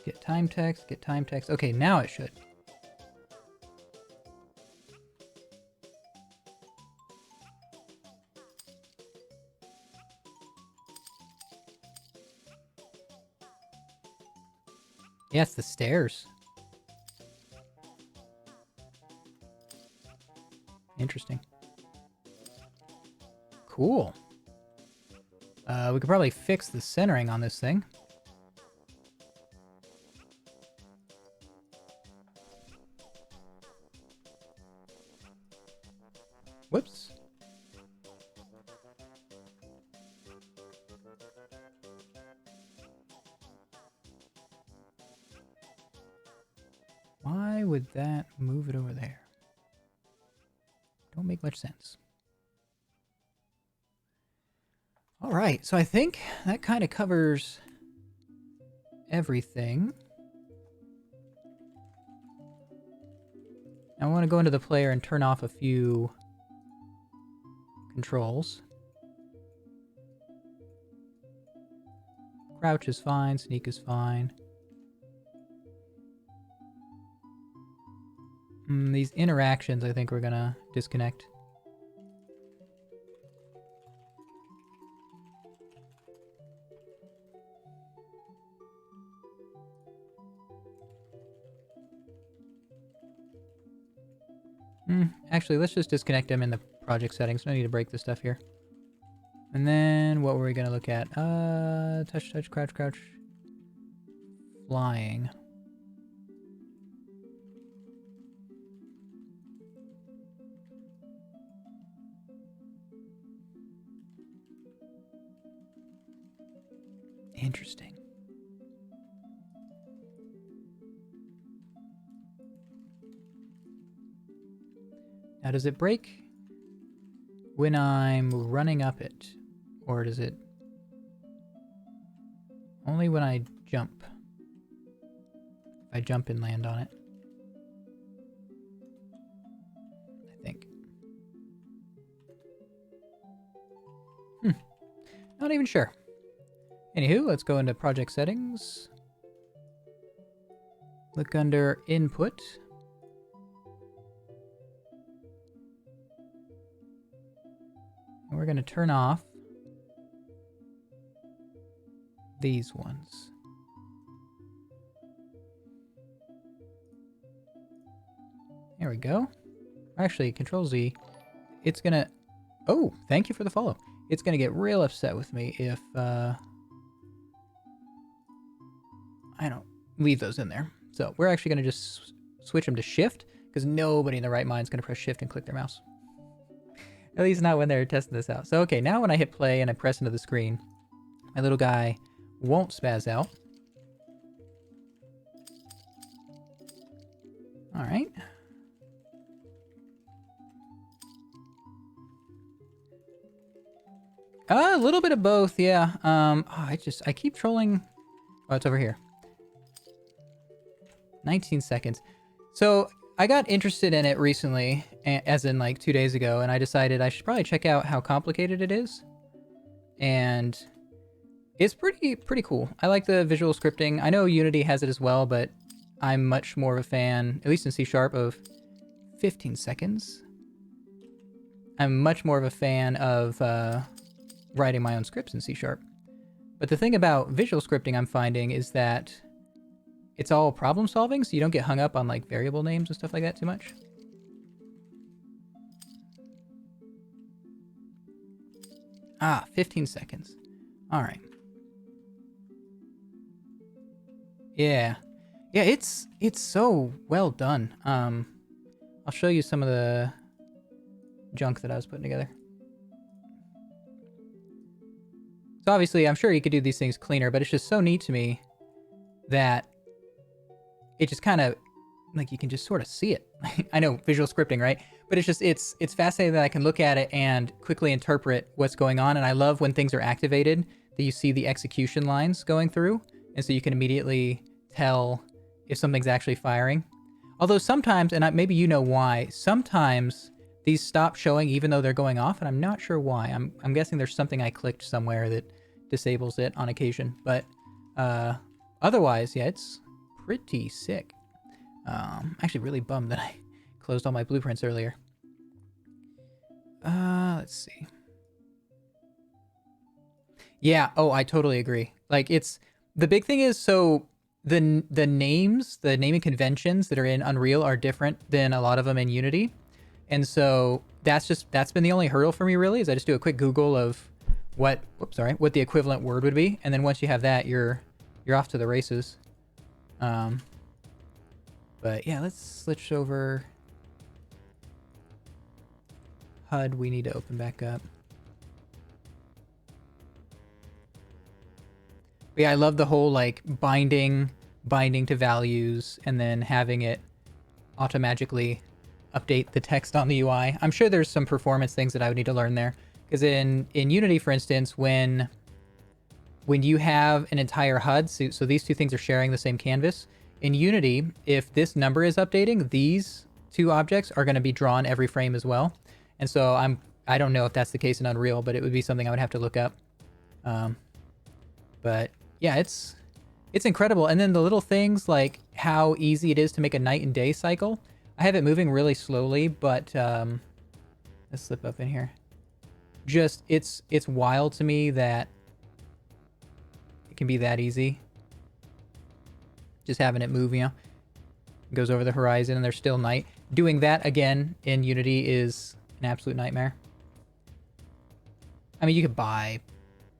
Get time text, get time text. Okay, now it should. Yes, the stairs. Interesting. Cool. We could probably fix the centering on this thing. Whoops. Why would that move it over there? Don't make much sense. All right, so I think that kind of covers everything. I want to go into the player and turn off a few controls. Crouch is fine, sneak is fine. These interactions, I think we're gonna disconnect. Actually, let's just disconnect them in the project settings. No need to break this stuff here. And then, what were we gonna look at? Touch, touch, crouch, crouch. Flying. Interesting. Now, does it break when I'm running up it? Or does it only when I jump? If I jump and land on it. I think. Not even sure. Anywho, let's go into project settings. Look under input. And we're going to turn off these ones. There we go. Actually, Control Z. It's going to... Oh, thank you for the follow. It's going to get real upset with me if I don't leave those in there. So we're actually going to just switch them to Shift, because nobody in their right mind is going to press Shift and click their mouse. At least not when they're testing this out. So, okay, now when I hit play and I press into the screen, my little guy won't spaz out. All right. A little bit of both, yeah. I keep trolling. Oh, it's over here. 19 seconds. So I got interested in it recently, as in like 2 days ago, and I decided I should probably check out how complicated it is. And it's pretty cool. I like the visual scripting. I know Unity has it as well, but I'm much more of a fan, at least in C#, of 15 seconds. I'm much more of a fan of writing my own scripts in C#. But the thing about visual scripting I'm finding is that it's all problem solving, so you don't get hung up on like variable names and stuff like that too much. Ah, 15 seconds. All right. Yeah. Yeah, it's so well done. I'll show you some of the junk that I was putting together. So obviously, I'm sure you could do these things cleaner, but it's just so neat to me that it just kind of, like, you can just sort of see it. I know, visual scripting, right? But it's just, it's fascinating that I can look at it and quickly interpret what's going on. And I love when things are activated, that you see the execution lines going through. And so you can immediately tell if something's actually firing. Although sometimes, and maybe you know why, sometimes these stop showing even though they're going off, and I'm not sure why. I'm guessing there's something I clicked somewhere that disables it on occasion. But otherwise, yeah, it's pretty sick. I'm actually really bummed that I closed all my blueprints earlier. Let's see. Yeah, oh, I totally agree. Like, it's... The big thing is, so the names, the naming conventions that are in Unreal are different than a lot of them in Unity. And so that's been the only hurdle for me, really, is I just do a quick Google of what the equivalent word would be. And then once you have that, you're off to the races. But yeah, let's switch over. HUD, we need to open back up. But yeah, I love the whole like binding to values and then having it automatically update the text on the UI. I'm sure there's some performance things that I would need to learn there. Because in Unity, for instance, when you have an entire HUD, so these two things are sharing the same canvas, in Unity, if this number is updating, these two objects are going to be drawn every frame as well. And so I don't know if that's the case in Unreal, but it would be something I would have to look up. But yeah, it's incredible. And then the little things like how easy it is to make a night and day cycle. I have it moving really slowly, but let's slip up in here. Just it's wild to me that it can be that easy. Just having it move, you know, it goes over the horizon and there's still night. Doing that again in Unity is an absolute nightmare. I mean, you could buy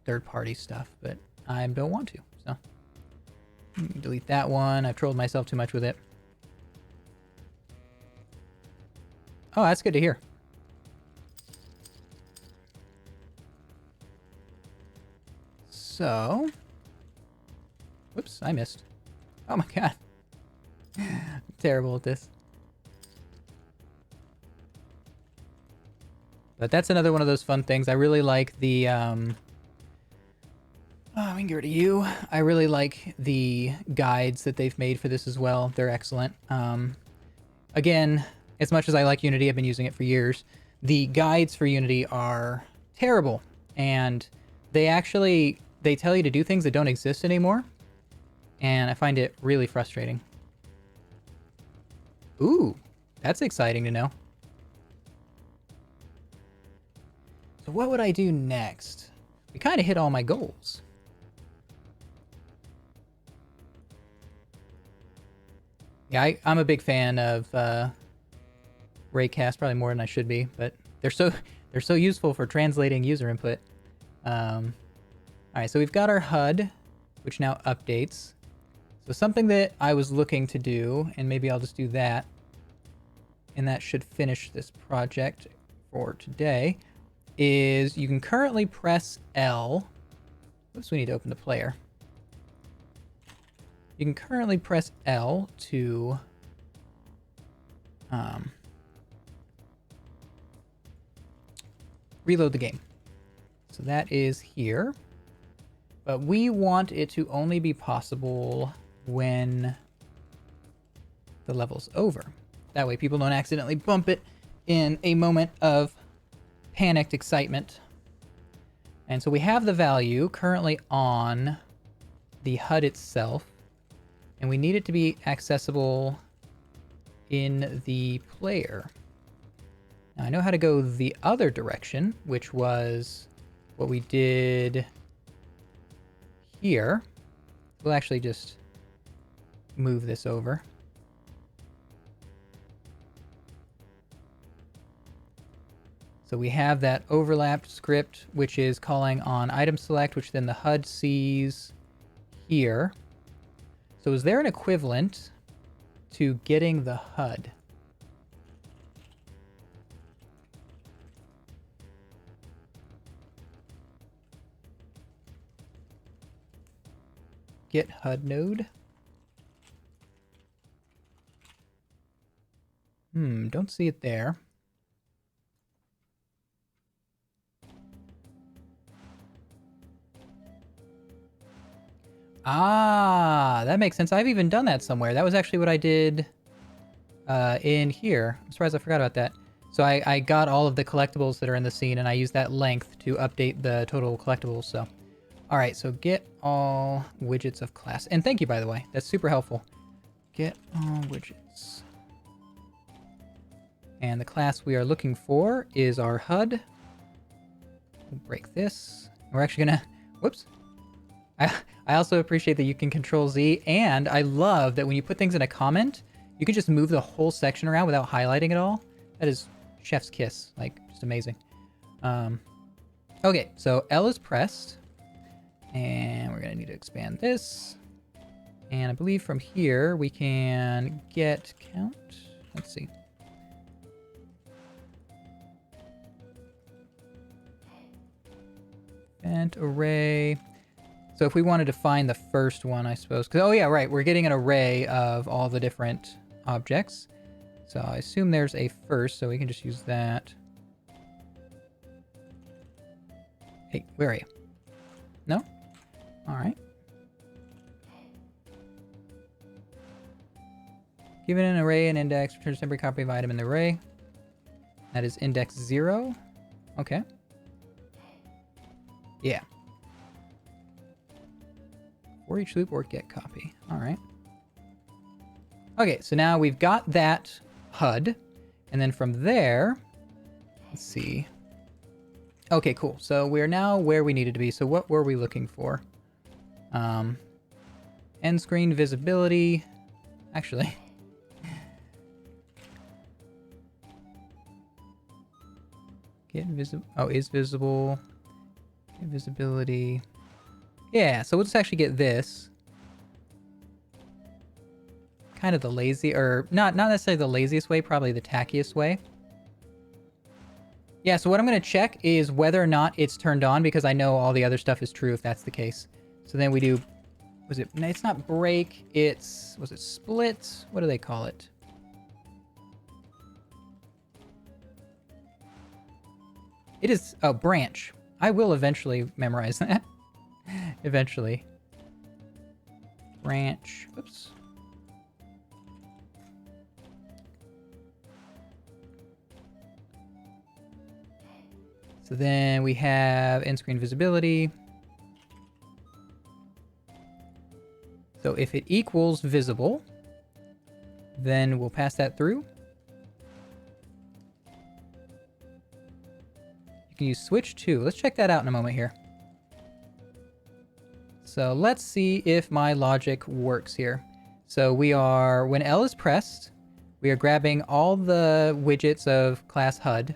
third-party stuff, but I don't want to, so. Delete that one. I've trolled myself too much with it. Oh, that's good to hear. So, whoops, I missed. Oh my god. I'm terrible at this. But that's another one of those fun things. I really like the, oh, we can get rid of you. I really like the guides that they've made for this as well. They're excellent. Again, as much as I like Unity, I've been using it for years. The guides for Unity are terrible. And they tell you to do things that don't exist anymore, and I find it really frustrating. Ooh, that's exciting to know. So what would I do next? We kind of hit all my goals. Yeah, I'm a big fan of Raycast, probably more than I should be, but they're so useful for translating user input. All right, so we've got our HUD, which now updates. So something that I was looking to do, and maybe I'll just do that, and that should finish this project for today, is you can currently press L. Oops, we need to open the player. You can currently press L to reload the game. So that is here. But we want it to only be possible when the level's over. That way people don't accidentally bump it in a moment of panicked excitement. And so we have the value currently on the HUD itself, and we need it to be accessible in the player. Now I know how to go the other direction, which was what we did here. We'll actually just move this over. So we have that overlapped script, which is calling on item select, which then the HUD sees here. So is there an equivalent to getting the HUD? Get HUD node. Don't see it there. Ah, that makes sense. I've even done that somewhere. That was actually what I did in here. I'm surprised I forgot about that. So I got all of the collectibles that are in the scene, and I used that length to update the total collectibles, so. All right, so get all widgets of class. And thank you, by the way. That's super helpful. Get all widgets. And the class we are looking for is our HUD. We'll break this. We're actually gonna... Whoops. I also appreciate that you can Control Z, and I love that when you put things in a comment, you can just move the whole section around without highlighting it all. That is chef's kiss. Like, just amazing. Okay, so L is pressed. And we're going to need to expand this. And I believe from here we can get count. Let's see. Event array. So if we wanted to find the first one, I suppose. Oh yeah, right. We're getting an array of all the different objects. So I assume there's a first, so we can just use that. Hey, where are you? No? All right. Given an array and index, returns temporary copy of item in the array. That is index 0. Okay. Yeah. For each loop or get copy. All right. Okay, so now we've got that HUD. And then from there, let's see. Okay, cool. So we're now where we needed to be. So what were we looking for? End screen visibility. Actually. Get visible. Oh, is visible. Get visibility. Yeah, so we'll just actually get this. Kind of the lazy, or not necessarily the laziest way, probably the tackiest way. Yeah, so what I'm going to check is whether or not it's turned on, because I know all the other stuff is true if that's the case. So then we do, was it, it's not break, it's, was it split? What do they call it? It is, oh, branch. I will eventually memorize that. Eventually. Branch, oops. So then we have end screen visibility. So if it equals visible, then we'll pass that through. You can use switch to. Let's check that out in a moment here. So let's see if my logic works here. So we are, when L is pressed, we are grabbing all the widgets of class HUD.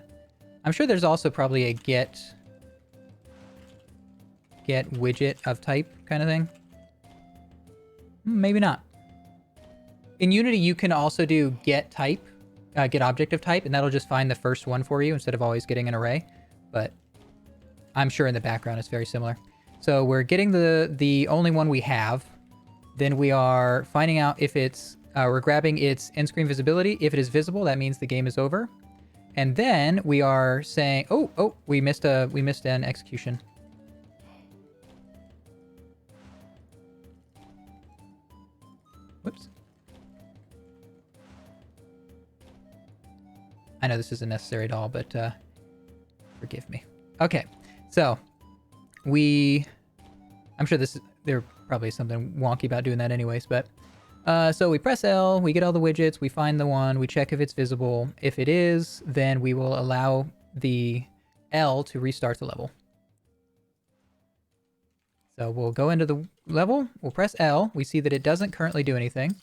I'm sure there's also probably a get widget of type kind of thing. Maybe not. In Unity, you can also do get type, get object of type, and that'll just find the first one for you instead of always getting an array. But I'm sure in the background it's very similar. So we're getting the only one we have. Then we are finding out if it's, we're grabbing its end screen visibility. If it is visible, that means the game is over. And then we are saying, oh, we missed an execution. Whoops. I know this isn't necessary at all, but forgive me. Okay, so I'm sure there probably is something wonky about doing that anyways, but so we press L, we get all the widgets, we find the one, we check if it's visible. If it is, then we will allow the L to restart the level. So we'll go into the level, we'll press L, we see that it doesn't currently do anything.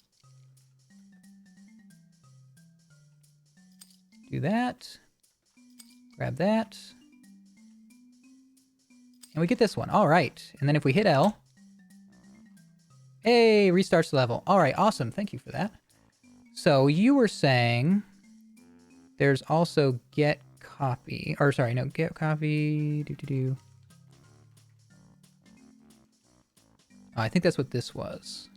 Do that. Grab that. And we get this one. All right. And then if we hit L, hey, restarts the level. All right, awesome. Thank you for that. So you were saying there's also get copy, or sorry, no, get copy. Oh, I think that's what this was.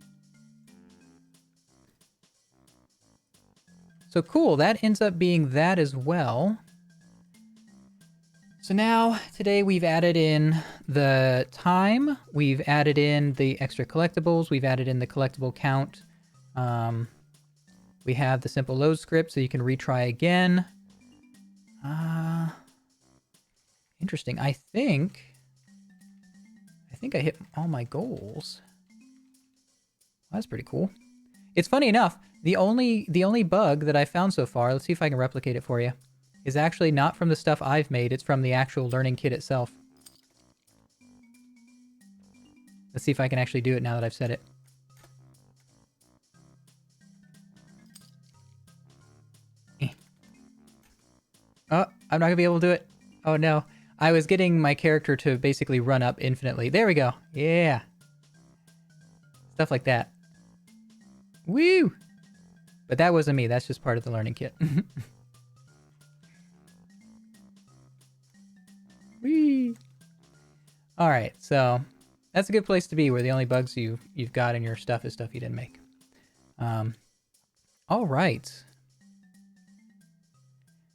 So cool, that ends up being that as well. So now, today we've added in the time, we've added in the extra collectibles, we've added in the collectible count. We have the simple load script so you can retry again. Interesting. I think I hit all my goals. Well, that's pretty cool. It's funny enough, the only bug that I found so far, let's see if I can replicate it for you, is actually not from the stuff I've made, it's from the actual learning kit itself. Let's see if I can actually do it now that I've said it. Oh, I'm not gonna be able to do it. Oh no. I was getting my character to basically run up infinitely. There we go. Yeah. Stuff like that. Woo! But that wasn't me. That's just part of the learning kit. Whee! Alright, so that's a good place to be where the only bugs you've got in your stuff is stuff you didn't make. Alright.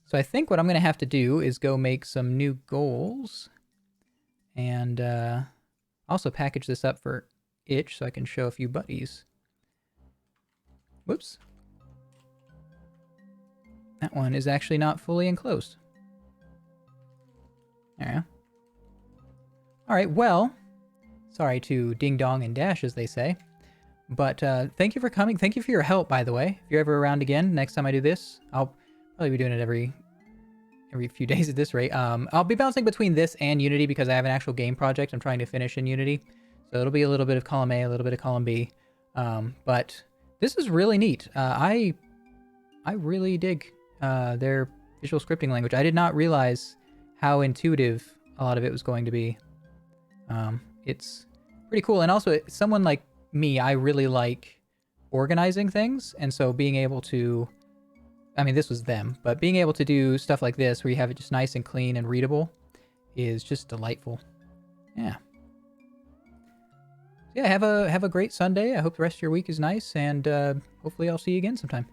So I think what I'm going to have to do is go make some new goals. And also package this up for itch so I can show a few buddies. Whoops. That one is actually not fully enclosed. There we go. Alright, well, sorry to ding dong and dash, as they say. But thank you for coming. Thank you for your help, by the way. If you're ever around again, next time I do this, I'll probably be doing it every few days at this rate. I'll be bouncing between this and Unity because I have an actual game project I'm trying to finish in Unity. So it'll be a little bit of column A, a little bit of column B. But this is really neat. I really dig their visual scripting language. I did not realize how intuitive a lot of it was going to be. It's pretty cool. And also, someone like me, I really like organizing things. And so being able to, I mean, this was them, but being able to do stuff like this where you have it just nice and clean and readable is just delightful. Yeah. Yeah, have a great Sunday. I hope the rest of your week is nice, and hopefully I'll see you again sometime.